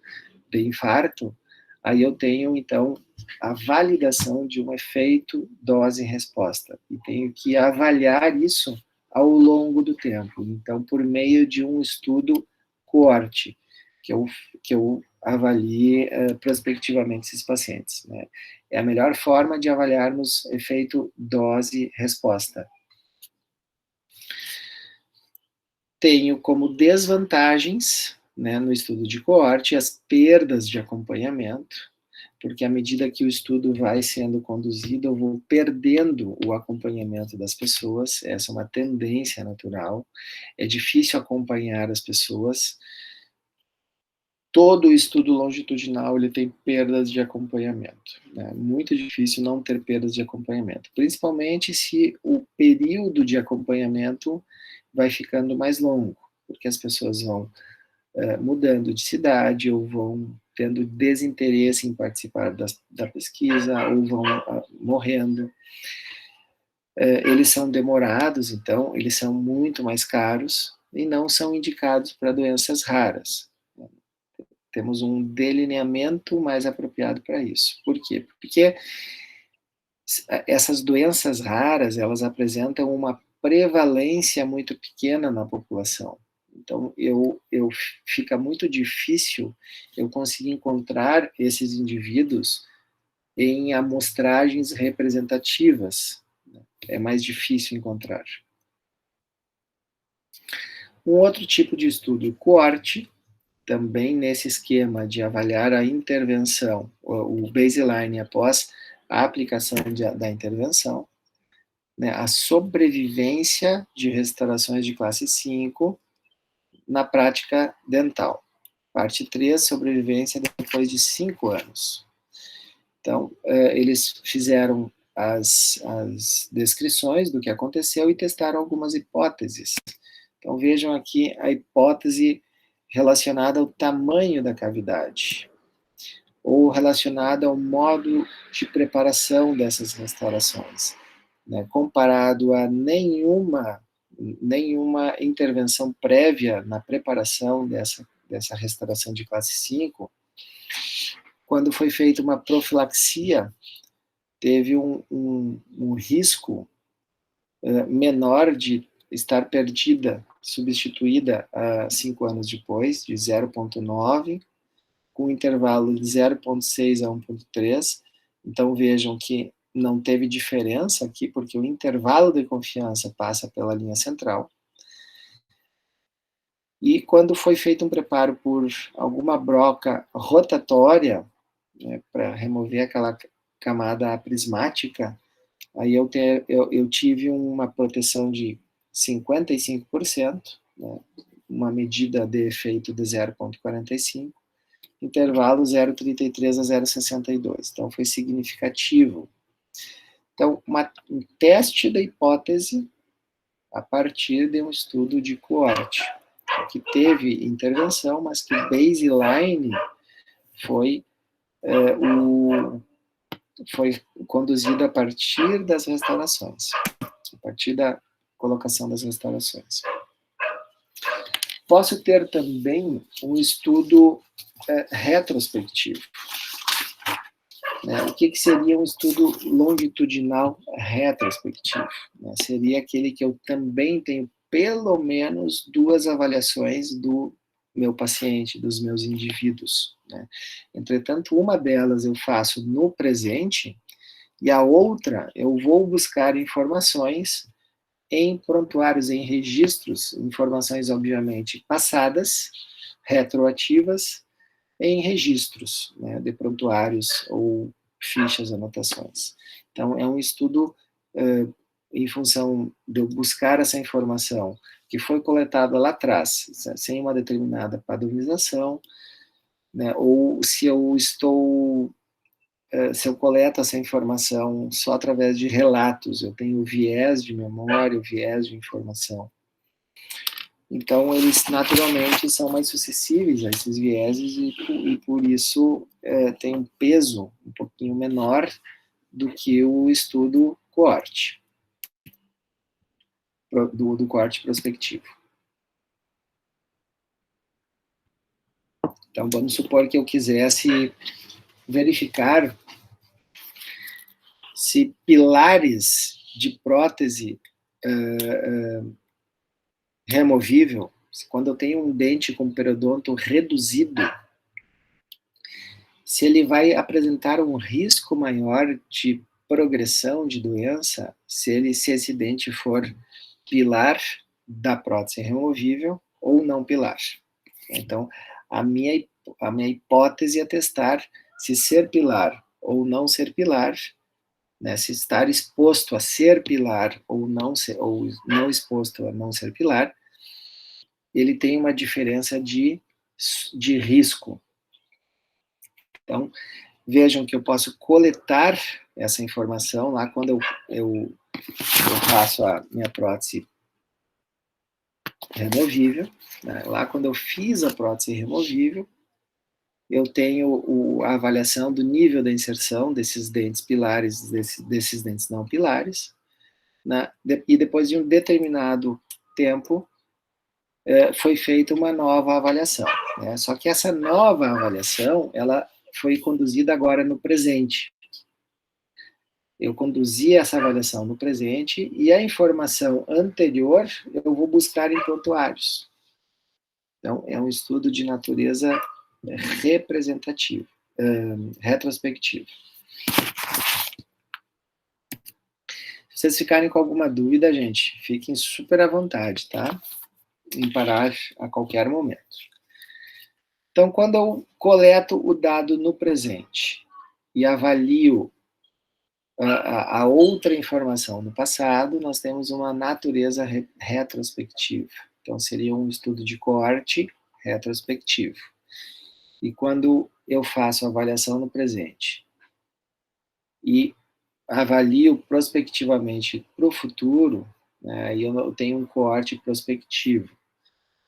de infarto, aí eu tenho, então, a validação de um efeito dose-resposta. E tenho que avaliar isso ao longo do tempo. Então, por meio de um estudo coorte, que eu avalie prospectivamente esses pacientes. Né? É a melhor forma de avaliarmos efeito dose-resposta. Tenho como desvantagens, né, no estudo de coorte, as perdas de acompanhamento, porque à medida que o estudo vai sendo conduzido, eu vou perdendo o acompanhamento das pessoas, essa é uma tendência natural, é difícil acompanhar as pessoas. Todo estudo longitudinal ele tem perdas de acompanhamento. É, né? Muito difícil não ter perdas de acompanhamento, principalmente se o período de acompanhamento vai ficando mais longo, porque as pessoas vão mudando de cidade, ou vão tendo desinteresse em participar da pesquisa, ou vão morrendo. Eles são demorados, então, eles são muito mais caros, e não são indicados para doenças raras. Temos um delineamento mais apropriado para isso. Por quê? Porque essas doenças raras, elas apresentam uma prevalência muito pequena na população. Então, fica muito difícil eu conseguir encontrar esses indivíduos em amostragens representativas. É mais difícil encontrar. Um outro tipo de estudo, coorte, também nesse esquema de avaliar a intervenção, o baseline após a aplicação da intervenção, né, a sobrevivência de restaurações de classe 5 na prática dental. Parte 3, sobrevivência depois de 5 anos. Então, eles fizeram as descrições do que aconteceu e testaram algumas hipóteses. Então, vejam aqui a hipótese relacionada ao tamanho da cavidade, ou relacionada ao modo de preparação dessas restaurações, né, comparado a nenhuma intervenção prévia na preparação dessa restauração de classe 5, quando foi feita uma profilaxia, teve um risco menor de estar perdida, substituída 5 anos depois, de 0,9, com intervalo de 0,6 a 1,3. Então, vejam que não teve diferença aqui, porque o intervalo de confiança passa pela linha central. E quando foi feito um preparo por alguma broca rotatória, né, para remover aquela camada prismática, aí eu tive uma proteção de 55%, né, uma medida de efeito de 0,45, intervalo 0,33 a 0,62. Então, foi significativo. Então, um teste da hipótese a partir de um estudo de coorte, que teve intervenção, mas que o baseline foi foi conduzido a partir das restaurações, a partir da colocação das restaurações. Posso ter também um estudo retrospectivo. Né? O que seria um estudo longitudinal retrospectivo? Né? Seria aquele que eu também tenho pelo menos 2 avaliações do meu paciente, dos meus indivíduos. Né? Entretanto, uma delas eu faço no presente e a outra eu vou buscar informações em prontuários, em registros, informações obviamente passadas, retroativas, em registros, né, de prontuários ou fichas, anotações. Então, é um estudo em função de eu buscar essa informação que foi coletada lá atrás, sem uma determinada padronização, né, ou se eu coleto essa informação só através de relatos, eu tenho o viés de memória, o viés de informação. Então, eles naturalmente são mais suscetíveis a esses vieses e por isso tem um peso um pouquinho menor do que o estudo coorte, do coorte prospectivo. Então, vamos supor que eu quisesse verificar se pilares de prótese removível, quando eu tenho um dente com periodonto reduzido, se ele vai apresentar um risco maior de progressão de doença, se esse dente for pilar da prótese removível ou não pilar. Então, a minha hipótese é testar se ser pilar ou não ser pilar, né, se estar exposto a ser pilar ou não exposto a não ser pilar, ele tem uma diferença de risco. Então, vejam que eu posso coletar essa informação lá quando eu faço a minha prótese removível. Né? Lá quando eu fiz a prótese removível, eu tenho a avaliação do nível da inserção desses dentes pilares, desses dentes não pilares, né? E depois de um determinado tempo, foi feita uma nova avaliação. Né? Só que essa nova avaliação, ela foi conduzida agora no presente. Eu conduzi essa avaliação no presente e a informação anterior eu vou buscar em prontuários. Então, é um estudo de natureza representativa, retrospectiva. Se vocês ficarem com alguma dúvida, gente, fiquem super à vontade, tá? Em parar a qualquer momento. Então, quando eu coleto o dado no presente e avalio a outra informação no passado, nós temos uma natureza retrospectiva. Então, seria um estudo de coorte retrospectivo. E quando eu faço a avaliação no presente e avalio prospectivamente para o futuro, né? E eu tenho um coorte prospectivo,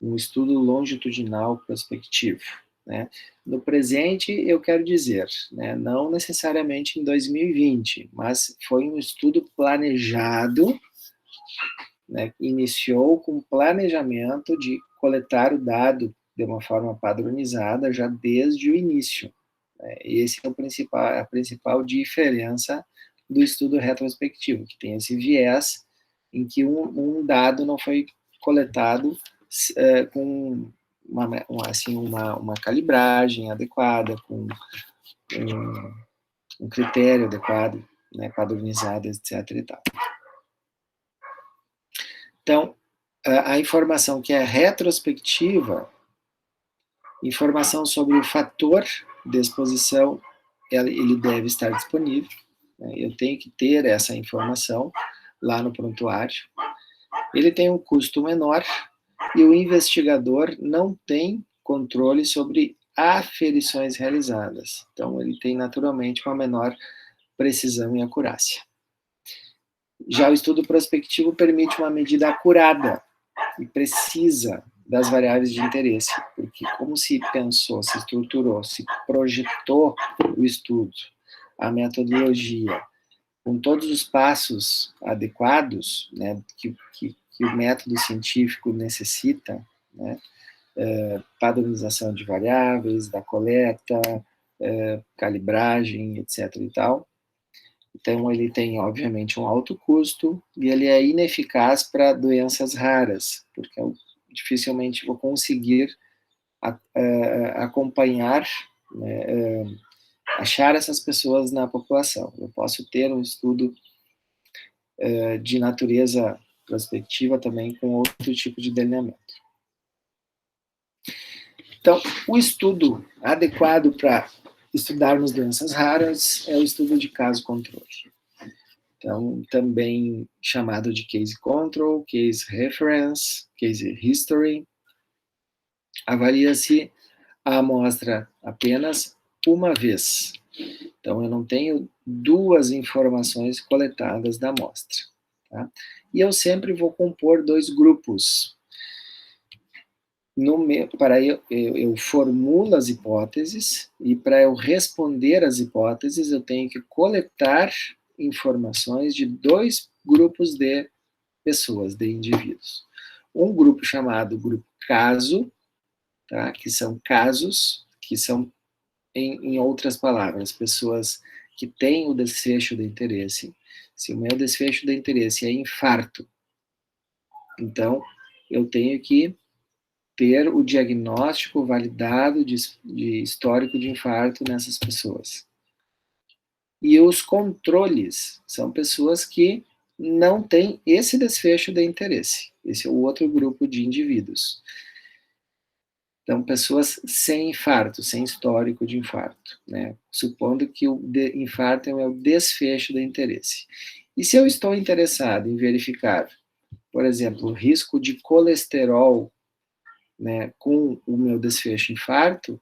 um estudo longitudinal prospectivo, né? No presente, eu quero dizer, né, não necessariamente em 2020, mas foi um estudo planejado, né, iniciou com planejamento de coletar o dado de uma forma padronizada já desde o início. Né? Esse é a principal diferença do estudo retrospectivo, que tem esse viés em que um dado não foi coletado com uma calibragem adequada, com um critério adequado, né, padronizado, etc. E tal. Então, a informação que é retrospectiva, informação sobre o fator de exposição, ele deve estar disponível. Né? Eu tenho que ter essa informação lá no prontuário. Ele tem um custo menor e o investigador não tem controle sobre aferições realizadas. Então, ele tem naturalmente uma menor precisão e acurácia. Já o estudo prospectivo permite uma medida acurada e precisa das variáveis de interesse, porque como se pensou, se estruturou, se projetou o estudo, a metodologia, com todos os passos adequados, né, que o método científico necessita, né, padronização de variáveis, da coleta, calibragem, etc. e tal. Então, ele tem, obviamente, um alto custo e ele é ineficaz para doenças raras, porque eu dificilmente vou conseguir acompanhar, né, achar essas pessoas na população. Eu posso ter um estudo de natureza prospectiva também com outro tipo de delineamento. Então, o estudo adequado para estudarmos doenças raras é o estudo de caso-controle. Então, também chamado de case control, case reference, case history. Avalia-se a amostra apenas uma vez. Então, eu não tenho duas informações coletadas da amostra. Tá? E eu sempre vou compor dois grupos. Para eu formulo as hipóteses e para eu responder às hipóteses, eu tenho que coletar informações de dois grupos de pessoas, de indivíduos. Um grupo chamado grupo caso, tá? Que são casos, que são, em outras palavras, pessoas que têm o desfecho de interesse. Se o meu desfecho de interesse é infarto, então eu tenho que ter o diagnóstico validado de histórico de infarto nessas pessoas. E os controles são pessoas que não têm esse desfecho de interesse. Esse é o outro grupo de indivíduos. Então, pessoas sem infarto, sem histórico de infarto, né? Supondo que o infarto é o desfecho de interesse. E se eu estou interessado em verificar, por exemplo, o risco de colesterol, né, com o meu desfecho infarto,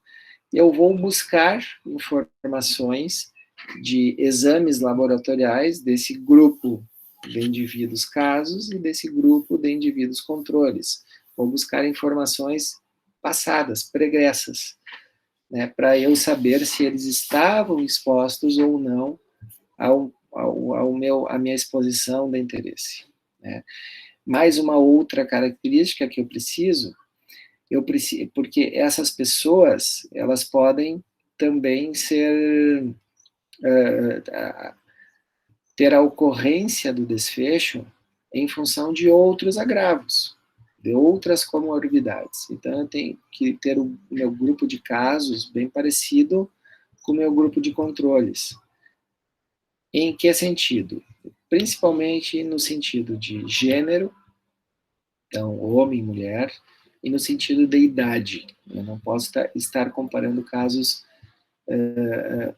eu vou buscar informações de exames laboratoriais desse grupo de indivíduos casos e desse grupo de indivíduos controles. Vou buscar informações passadas, pregressas, né, para eu saber se eles estavam expostos ou não à minha exposição de interesse. Né. Mais uma outra característica que eu preciso, porque essas pessoas, elas podem também ter a ocorrência do desfecho em função de outros agravos, de outras comorbidades. Então, eu tenho que ter o meu grupo de casos bem parecido com o meu grupo de controles. Em que sentido? Principalmente no sentido de gênero, então, homem e mulher, e no sentido de idade. Eu não posso estar comparando casos,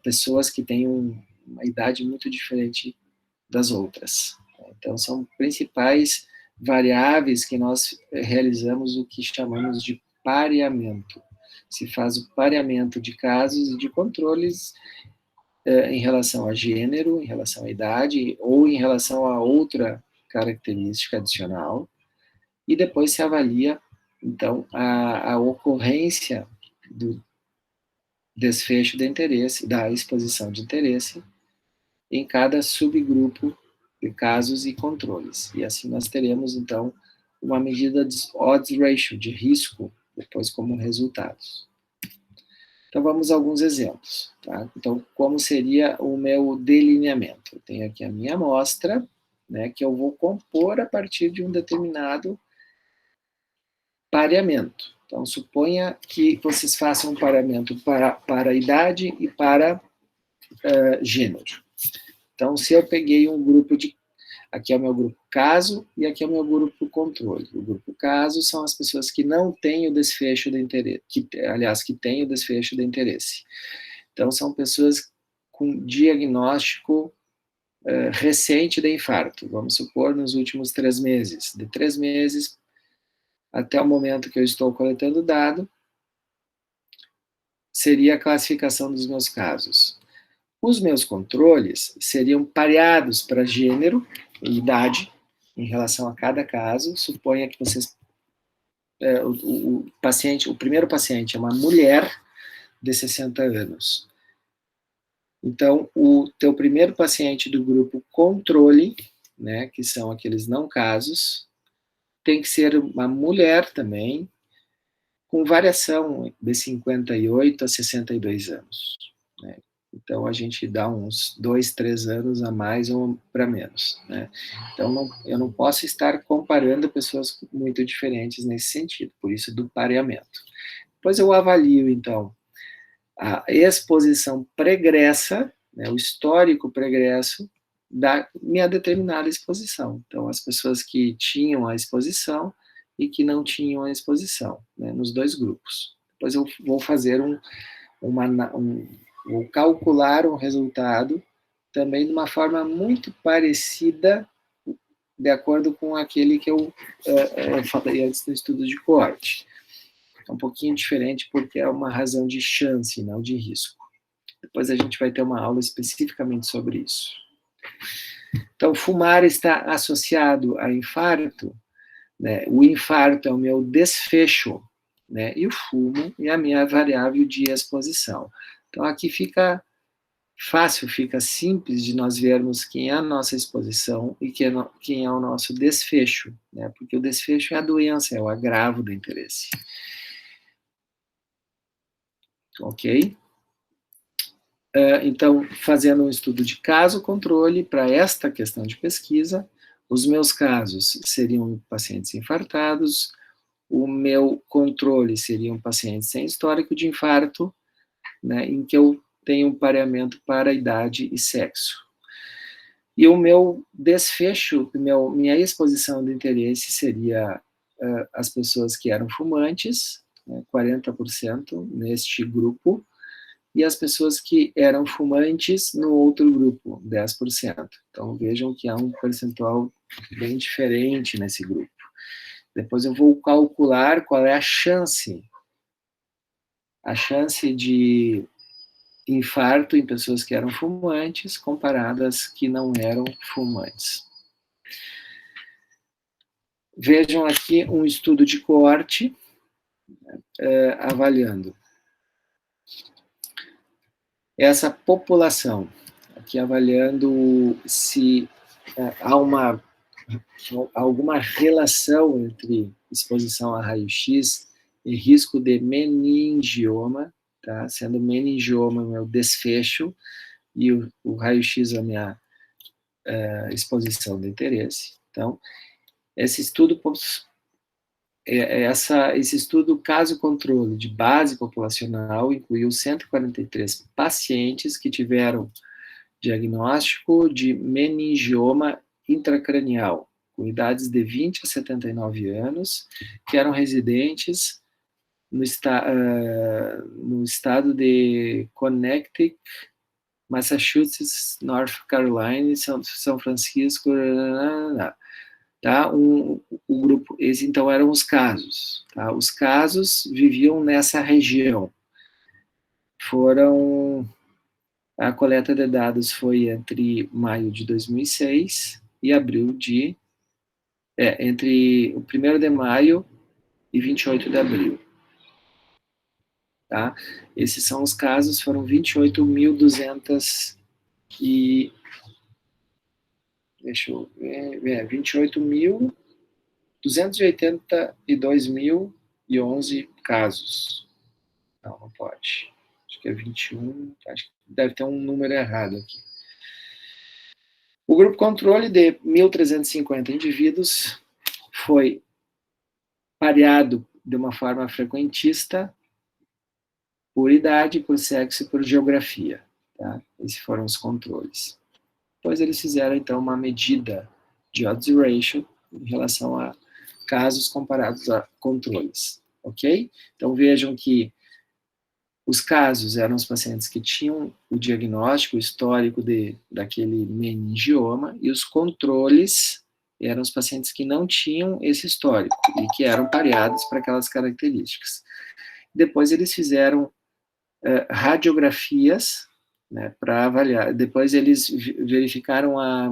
pessoas que têm uma idade muito diferente das outras. Então, são principais variáveis que nós realizamos o que chamamos de pareamento. Se faz o pareamento de casos e de controles em relação a gênero, em relação à idade, ou em relação a outra característica adicional, e depois se avalia, então, a ocorrência do desfecho de interesse, da exposição de interesse, em cada subgrupo de casos e controles. E assim nós teremos, então, uma medida de odds ratio, de risco, depois como resultados. Então, vamos a alguns exemplos. Tá? Então, como seria o meu delineamento? Eu tenho aqui a minha amostra, né, que eu vou compor a partir de um determinado pareamento. Então, suponha que vocês façam um pareamento para idade e para gênero. Então, se eu peguei um grupo de... Aqui é o meu grupo caso e aqui é o meu grupo controle. O grupo caso são as pessoas que não têm o desfecho de interesse, que têm o desfecho de interesse. Então, são pessoas com diagnóstico recente de infarto, vamos supor, nos últimos 3 meses. De 3 meses até o momento que eu estou coletando o dado, seria a classificação dos meus casos. Os meus controles seriam pareados para gênero e idade, em relação a cada caso. Suponha que vocês... o primeiro paciente é uma mulher de 60 anos. Então, o teu primeiro paciente do grupo controle, né, que são aqueles não casos, tem que ser uma mulher também, com variação de 58 a 62 anos. Né? Então, a gente dá uns 2, 3 anos a mais ou para menos. Né? Então, eu não posso estar comparando pessoas muito diferentes nesse sentido, por isso do pareamento. Depois eu avalio, então, a exposição pregressa, né, o histórico pregresso da minha determinada exposição. Então, as pessoas que tinham a exposição e que não tinham a exposição, né, nos dois grupos. Depois eu vou fazer vou calcular um resultado também de uma forma muito parecida, de acordo com aquele que eu falei antes do estudo de coorte. É um pouquinho diferente porque é uma razão de chance, não de risco. Depois a gente vai ter uma aula especificamente sobre isso. Então, fumar está associado a infarto, né? O infarto é o meu desfecho, né? E o fumo é a minha variável de exposição. Então, aqui fica fácil, fica simples de nós vermos quem é a nossa exposição e quem é o nosso desfecho, né? Porque o desfecho é a doença, é o agravo do interesse. Ok? Então, fazendo um estudo de caso-controle para esta questão de pesquisa, os meus casos seriam pacientes infartados, o meu controle seriam pacientes sem histórico de infarto, né, em que eu tenho um pareamento para idade e sexo. E o meu desfecho, minha exposição de interesse seria as pessoas que eram fumantes, né, 40% neste grupo, e as pessoas que eram fumantes no outro grupo, 10%. Então, vejam que há um percentual bem diferente nesse grupo. Depois eu vou calcular qual é a chance de infarto em pessoas que eram fumantes comparadas que não eram fumantes. Vejam aqui um estudo de coorte avaliando essa população, aqui avaliando se há alguma relação entre exposição a raio-x e risco de meningioma, tá? Sendo meningioma o meu desfecho e o raio-x a minha exposição de interesse. Então, esse estudo esse estudo caso-controle de base populacional incluiu 143 pacientes que tiveram diagnóstico de meningioma intracranial, com idades de 20 a 79 anos, que eram residentes no estado de Connecticut, Massachusetts, North Carolina e São Francisco, tá? O grupo, esses então eram os casos, tá? Os casos viviam nessa região. A coleta de dados foi entre maio de 2006 e abril de Entre o 1º de maio e 28 de abril. Tá? Esses são os casos, foram 28.200 e... Deixa eu ver, 28.282.011 casos. Não pode. Acho que é 21, acho que deve ter um número errado aqui. O grupo controle de 1.350 indivíduos foi pareado de uma forma frequentista por idade, por sexo e por geografia. Tá? Esses foram os controles. Depois eles fizeram, então, uma medida de odds ratio em relação a casos comparados a controles. Ok? Então, vejam que os casos eram os pacientes que tinham o diagnóstico histórico daquele meningioma, e os controles eram os pacientes que não tinham esse histórico e que eram pareados para aquelas características. Depois eles fizeram radiografias, né, para avaliar. Depois eles verificaram a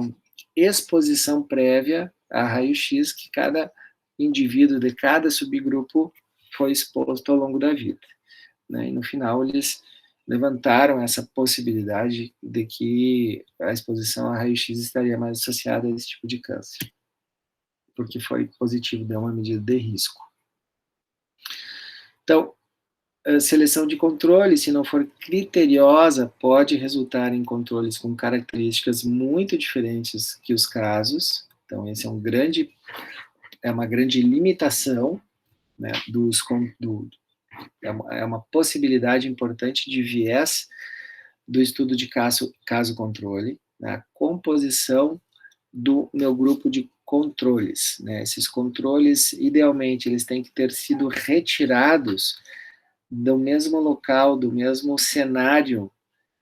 exposição prévia a raio-x que cada indivíduo de cada subgrupo foi exposto ao longo da vida. Né, e no final eles levantaram essa possibilidade de que a exposição a raio-x estaria mais associada a esse tipo de câncer, porque foi positivo, deu uma medida de risco. Então, a seleção de controle, se não for criteriosa, pode resultar em controles com características muito diferentes que os casos. Então, esse é uma grande limitação, né, é uma possibilidade importante de viés do estudo de caso-controle, né, a composição do meu grupo de controles. Né, esses controles, idealmente, eles têm que ter sido retirados do mesmo local, do mesmo cenário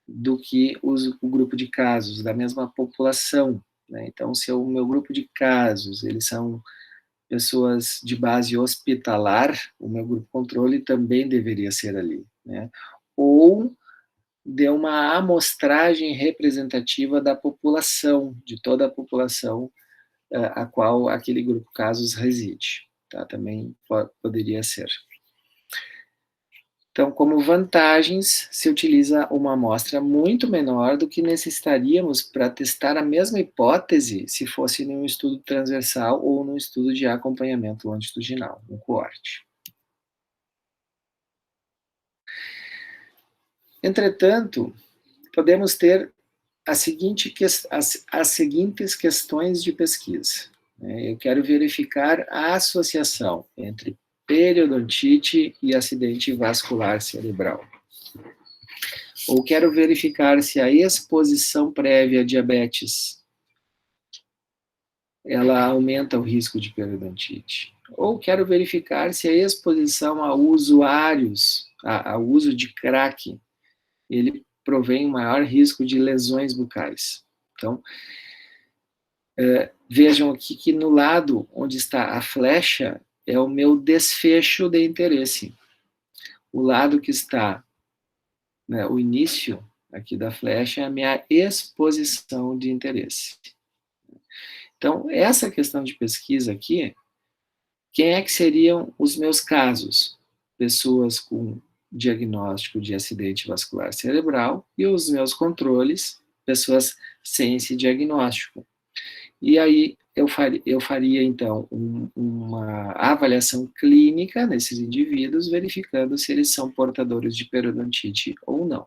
do que o grupo de casos, da mesma população. Né? Então, se o meu grupo de casos, eles são pessoas de base hospitalar, o meu grupo controle também deveria ser ali. Né? Ou de uma amostragem representativa da população, de toda a população a qual aquele grupo casos reside. Tá? Também poderia ser. Então, como vantagens, se utiliza uma amostra muito menor do que necessitaríamos para testar a mesma hipótese se fosse num estudo transversal ou num estudo de acompanhamento longitudinal, um coorte. Entretanto, podemos ter as seguintes questões de pesquisa. Eu quero verificar a associação entre periodontite e acidente vascular cerebral. Ou quero verificar se a exposição prévia a diabetes ela aumenta o risco de periodontite. Ou quero verificar se a exposição a usuários, ao uso de crack, ele provém um maior risco de lesões bucais. Então, vejam aqui que no lado onde está a flecha é o meu desfecho de interesse. O lado que está, né, o início aqui da flecha é a minha exposição de interesse. Então, essa questão de pesquisa aqui, quem é que seriam os meus casos? Pessoas com diagnóstico de acidente vascular cerebral, e os meus controles, pessoas sem esse diagnóstico. E aí eu faria então, uma avaliação clínica nesses indivíduos, verificando se eles são portadores de periodontite ou não.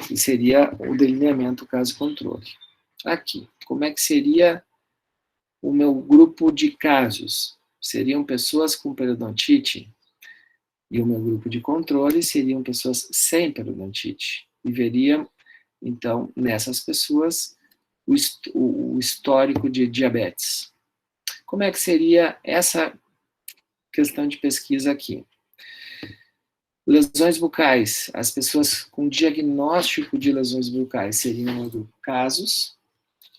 E seria o delineamento caso-controle. Aqui, como é que seria o meu grupo de casos? Seriam pessoas com periodontite, e o meu grupo de controle seriam pessoas sem periodontite. E veria, então, nessas pessoas, o histórico de diabetes. Como é que seria essa questão de pesquisa aqui? Lesões bucais. As pessoas com diagnóstico de lesões bucais seriam o grupo casos,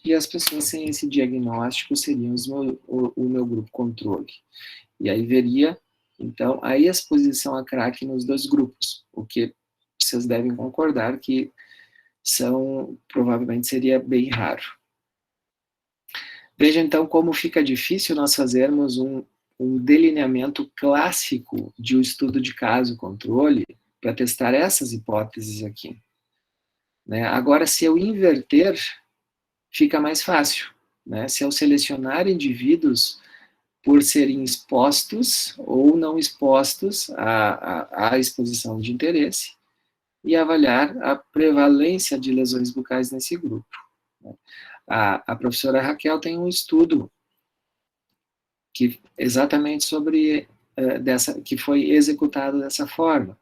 e as pessoas sem esse diagnóstico seriam o meu grupo controle. E aí veria, então, a exposição a crack nos dois grupos, o que vocês devem concordar que provavelmente seria bem raro. Veja, então, como fica difícil nós fazermos um delineamento clássico de um estudo de caso-controle para testar essas hipóteses aqui. Né? Agora, se eu inverter, fica mais fácil. Né? Se eu selecionar indivíduos por serem expostos ou não expostos à exposição de interesse e avaliar a prevalência de lesões bucais nesse grupo. Né? A professora Raquel tem um estudo que exatamente sobre que foi executado dessa forma.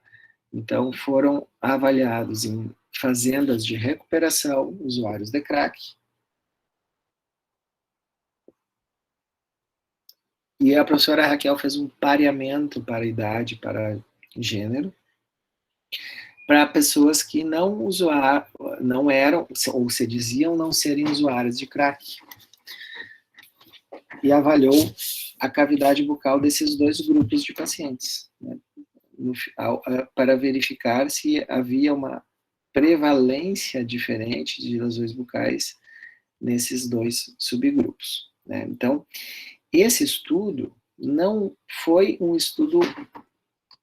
Então, foram avaliados em fazendas de recuperação usuários de crack, e a professora Raquel fez um pareamento para idade, para gênero, para pessoas que não eram, ou se diziam não serem usuários de crack. E avaliou a cavidade bucal desses dois grupos de pacientes, né, para verificar se havia uma prevalência diferente de lesões bucais nesses dois subgrupos. Né? Então, esse estudo não foi um estudo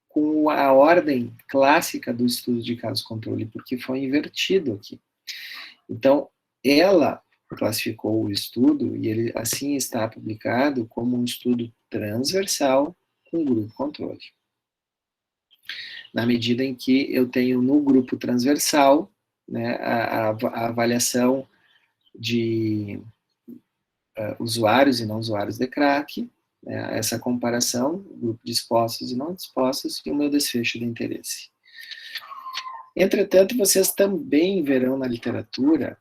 com a ordem clássica do estudo de caso-controle, porque foi invertido aqui. Então, ela classificou o estudo, e ele assim está publicado, como um estudo transversal com grupo controle. Na medida em que eu tenho no grupo transversal, né, a avaliação de usuários e não usuários de crack, né, essa comparação, grupo de expostos e não expostos, e o meu desfecho de interesse. Entretanto, vocês também verão na literatura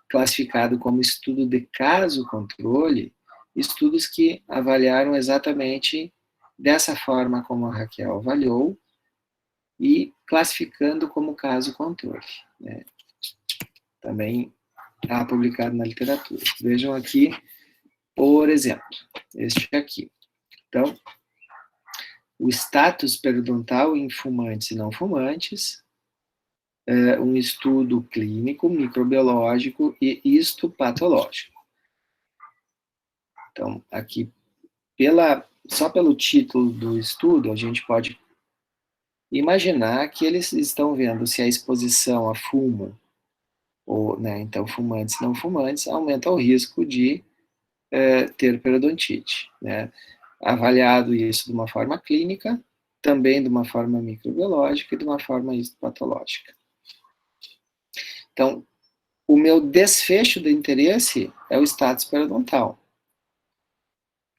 classificado como estudo de caso-controle, estudos que avaliaram exatamente dessa forma como a Raquel avaliou, e classificando como caso-controle. Né? Também está publicado na literatura. Vejam aqui, por exemplo, este aqui. Então, o status periodontal em fumantes e não fumantes, um estudo clínico, microbiológico e histopatológico. Então, aqui, só pelo título do estudo, a gente pode imaginar que eles estão vendo se a exposição a fumo, ou, né, então, fumantes e não fumantes, aumenta o risco de ter periodontite. Né? Avaliado isso de uma forma clínica, também de uma forma microbiológica e de uma forma histopatológica. Então, o meu desfecho de interesse é o status periodontal.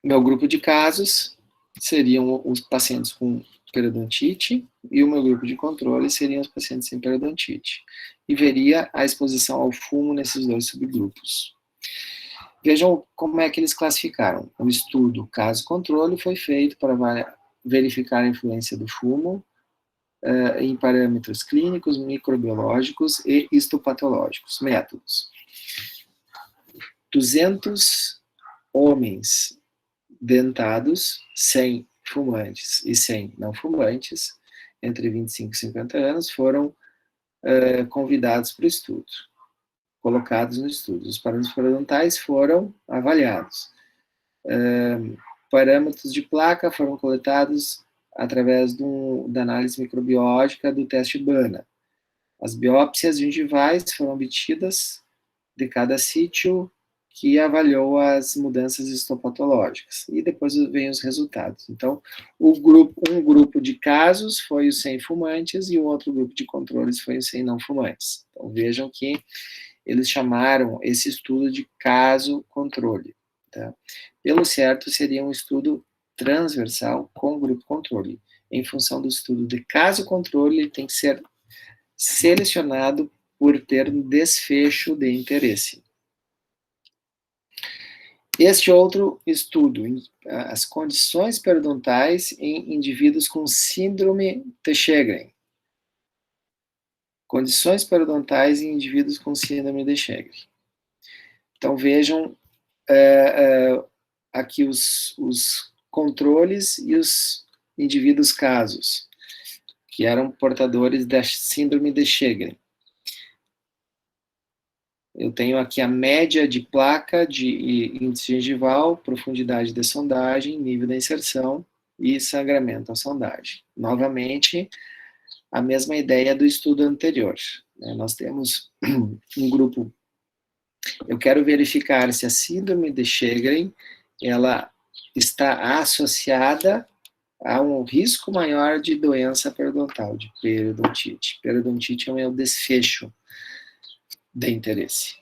Meu grupo de casos seriam os pacientes com periodontite e o meu grupo de controle seriam os pacientes sem periodontite. E veria a exposição ao fumo nesses dois subgrupos. Vejam como é que eles classificaram. O estudo caso-controle foi feito para verificar a influência do fumo em parâmetros clínicos, microbiológicos e histopatológicos. Métodos. 200 homens dentados, sem fumantes e sem não fumantes, entre 25 e 50 anos, foram convidados para o estudo, colocados no estudo. Os parâmetros periodontais foram avaliados. Parâmetros de placa foram coletados através da análise microbiológica do teste BANA. As biópsias gengivais foram obtidas de cada sítio que avaliou as mudanças histopatológicas. E depois vem os resultados. Então, um grupo de casos foi os sem fumantes e o outro grupo de controles foi os sem não fumantes. Então, vejam que eles chamaram esse estudo de caso-controle. Tá? Pelo certo, seria um estudo transversal com grupo controle. Em função do estudo de caso-controle, ele tem que ser selecionado por ter um desfecho de interesse. Este outro estudo, as condições periodontais em indivíduos com síndrome de Sjögren. Condições periodontais em indivíduos com síndrome de Sjögren. Então, vejam aqui os controles e os indivíduos casos, que eram portadores da síndrome de Sjögren. Eu tenho aqui a média de placa de índice gengival, profundidade de sondagem, nível da inserção e sangramento à sondagem. Novamente, a mesma ideia do estudo anterior. Nós temos um grupo. Eu quero verificar se a síndrome de Sjögren ela está associada a um risco maior de doença periodontal, de periodontite. Periodontite é o meu desfecho de interesse.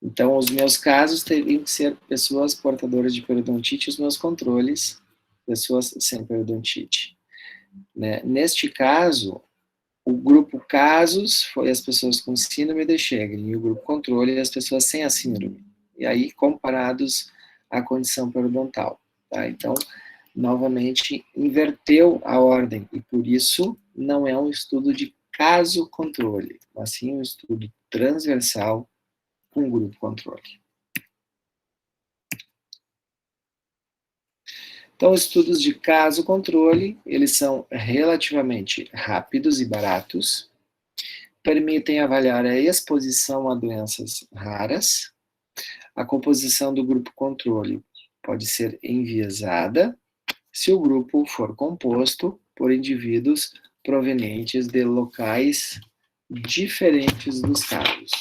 Então, os meus casos teriam que ser pessoas portadoras de periodontite, os meus controles, pessoas sem periodontite. Neste caso, o grupo casos foi as pessoas com síndrome de Sjögren e o grupo controle as pessoas sem a síndrome. E aí, comparados à condição periodontal. Tá? Então, novamente, inverteu a ordem e, por isso, não é um estudo de caso-controle, mas sim um estudo transversal com grupo controle. Então, estudos de caso-controle, eles são relativamente rápidos e baratos, permitem avaliar a exposição a doenças raras, a composição do grupo controle pode ser enviesada se o grupo for composto por indivíduos provenientes de locais diferentes dos casos.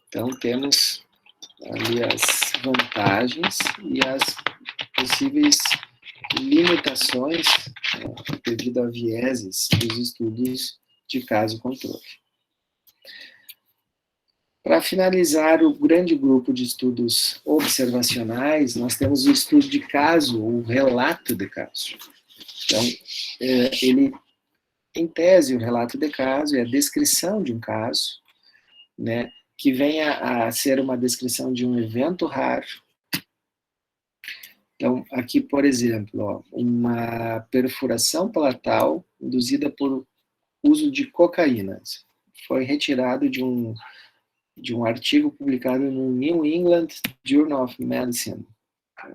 Então, temos ali as vantagens e as possíveis limitações devido a vieses dos estudos de caso-controle. Para finalizar o grande grupo de estudos observacionais, nós temos o estudo de caso, o relato de caso. Então, ele, em tese, o relato de caso é a descrição de um caso, né, que venha a ser uma descrição de um evento raro. Então, aqui, por exemplo, ó, uma perfuração palatal induzida por uso de cocaína. Foi retirado de um artigo publicado no New England Journal of Medicine.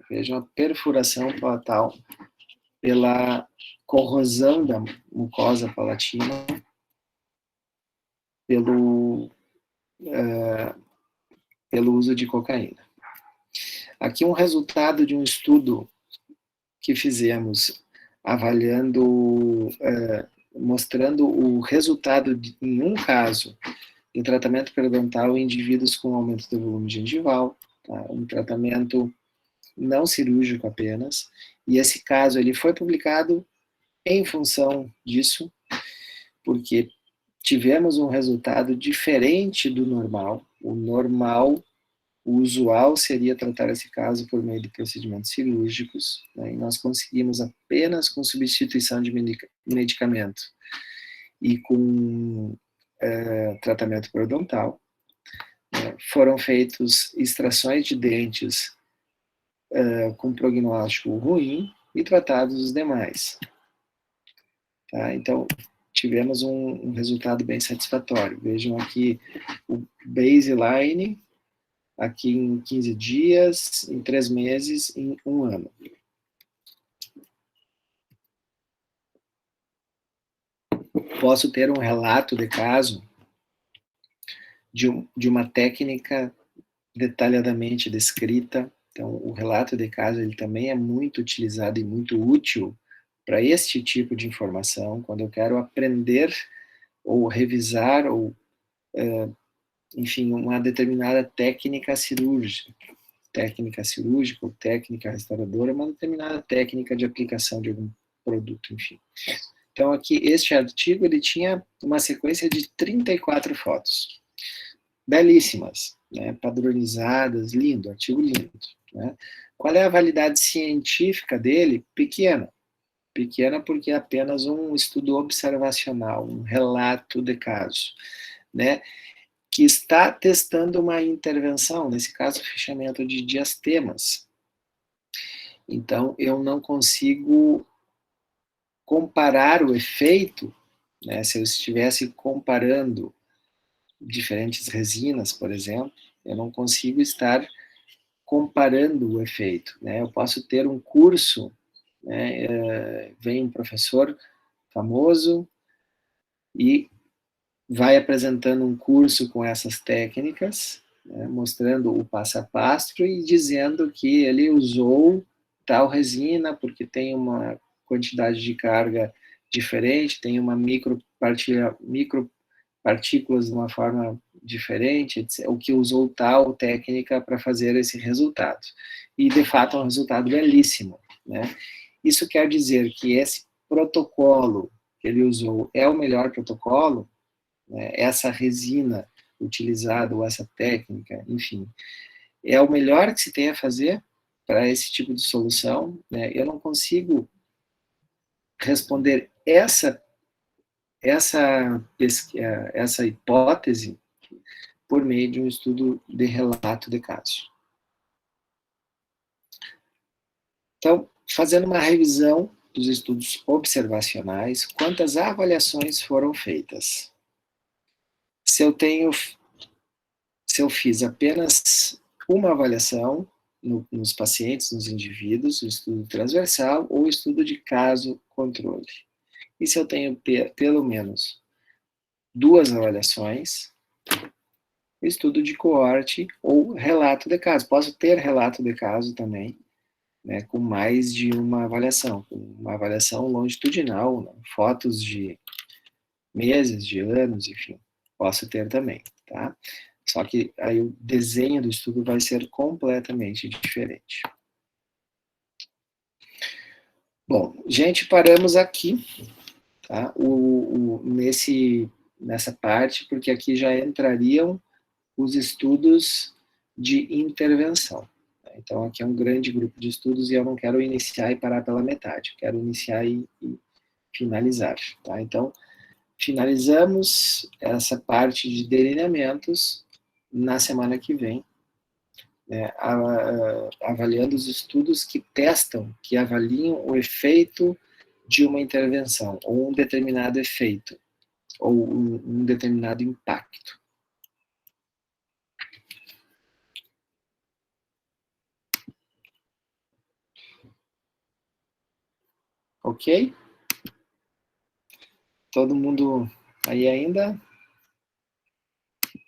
Vejam a perfuração palatal pela corrosão da mucosa palatina, pelo uso de cocaína. Aqui um resultado de um estudo que fizemos avaliando, mostrando o resultado em um caso de tratamento periodontal em indivíduos com aumento do volume gengival, tá? Um tratamento não cirúrgico apenas, e esse caso ele foi publicado em função disso, porque tivemos um resultado diferente do normal. O normal, o usual seria tratar esse caso por meio de procedimentos cirúrgicos, né? E nós conseguimos apenas com substituição de medicamento e com tratamento periodontal. Foram feitos extrações de dentes com prognóstico ruim e tratados os demais. Tá? Então, tivemos um resultado bem satisfatório. Vejam aqui o baseline, aqui em 15 dias, em 3 meses, em 1 ano. Posso ter um relato de caso de uma técnica detalhadamente descrita. Então, o relato de caso ele também é muito utilizado e muito útil para este tipo de informação, quando eu quero aprender ou revisar, ou, enfim, uma determinada técnica cirúrgica ou técnica restauradora, uma determinada técnica de aplicação de algum produto, enfim. Então, aqui, este artigo, ele tinha uma sequência de 34 fotos, belíssimas, né, padronizadas, lindo, artigo lindo, né. Qual é a validade científica dele? Pequena porque é apenas um estudo observacional, um relato de caso, né, que está testando uma intervenção, nesse caso, fechamento de diastemas. Então, eu não consigo comparar o efeito, né, se eu estivesse comparando diferentes resinas, por exemplo, eu não consigo estar comparando o efeito, né? Eu posso ter um curso, né, vem um professor famoso e vai apresentando um curso com essas técnicas, né, mostrando o passo a passo e dizendo que ele usou tal resina porque tem uma quantidade de carga diferente, tem uma micropartículas de uma forma diferente, etc., o que usou tal técnica para fazer esse resultado. E, de fato, é um resultado belíssimo, né? Isso quer dizer que esse protocolo que ele usou é o melhor protocolo, né? Essa resina utilizada, ou essa técnica, enfim, é o melhor que se tem a fazer para esse tipo de solução, né? Eu não consigo responder essa hipótese por meio de um estudo de relato de caso. Então, fazendo uma revisão dos estudos observacionais, quantas avaliações foram feitas? Se eu fiz apenas uma avaliação nos pacientes, nos indivíduos, o estudo transversal ou o estudo de caso controle. E se eu tenho pelo menos duas avaliações, estudo de coorte ou relato de caso. Posso ter relato de caso também, né, com mais de uma avaliação, com uma avaliação longitudinal, né, fotos de meses, de anos, enfim, posso ter também, tá? Só que aí o desenho do estudo vai ser completamente diferente. Bom, gente, paramos aqui, tá? Nessa parte, porque aqui já entrariam os estudos de intervenção. Então, aqui é um grande grupo de estudos e eu não quero iniciar e parar pela metade, quero iniciar e finalizar, tá? Então, finalizamos essa parte de delineamentos na semana que vem, né, avaliando os estudos que testam, que avaliam o efeito de uma intervenção, ou um determinado efeito, ou um determinado impacto. Ok? Todo mundo aí ainda?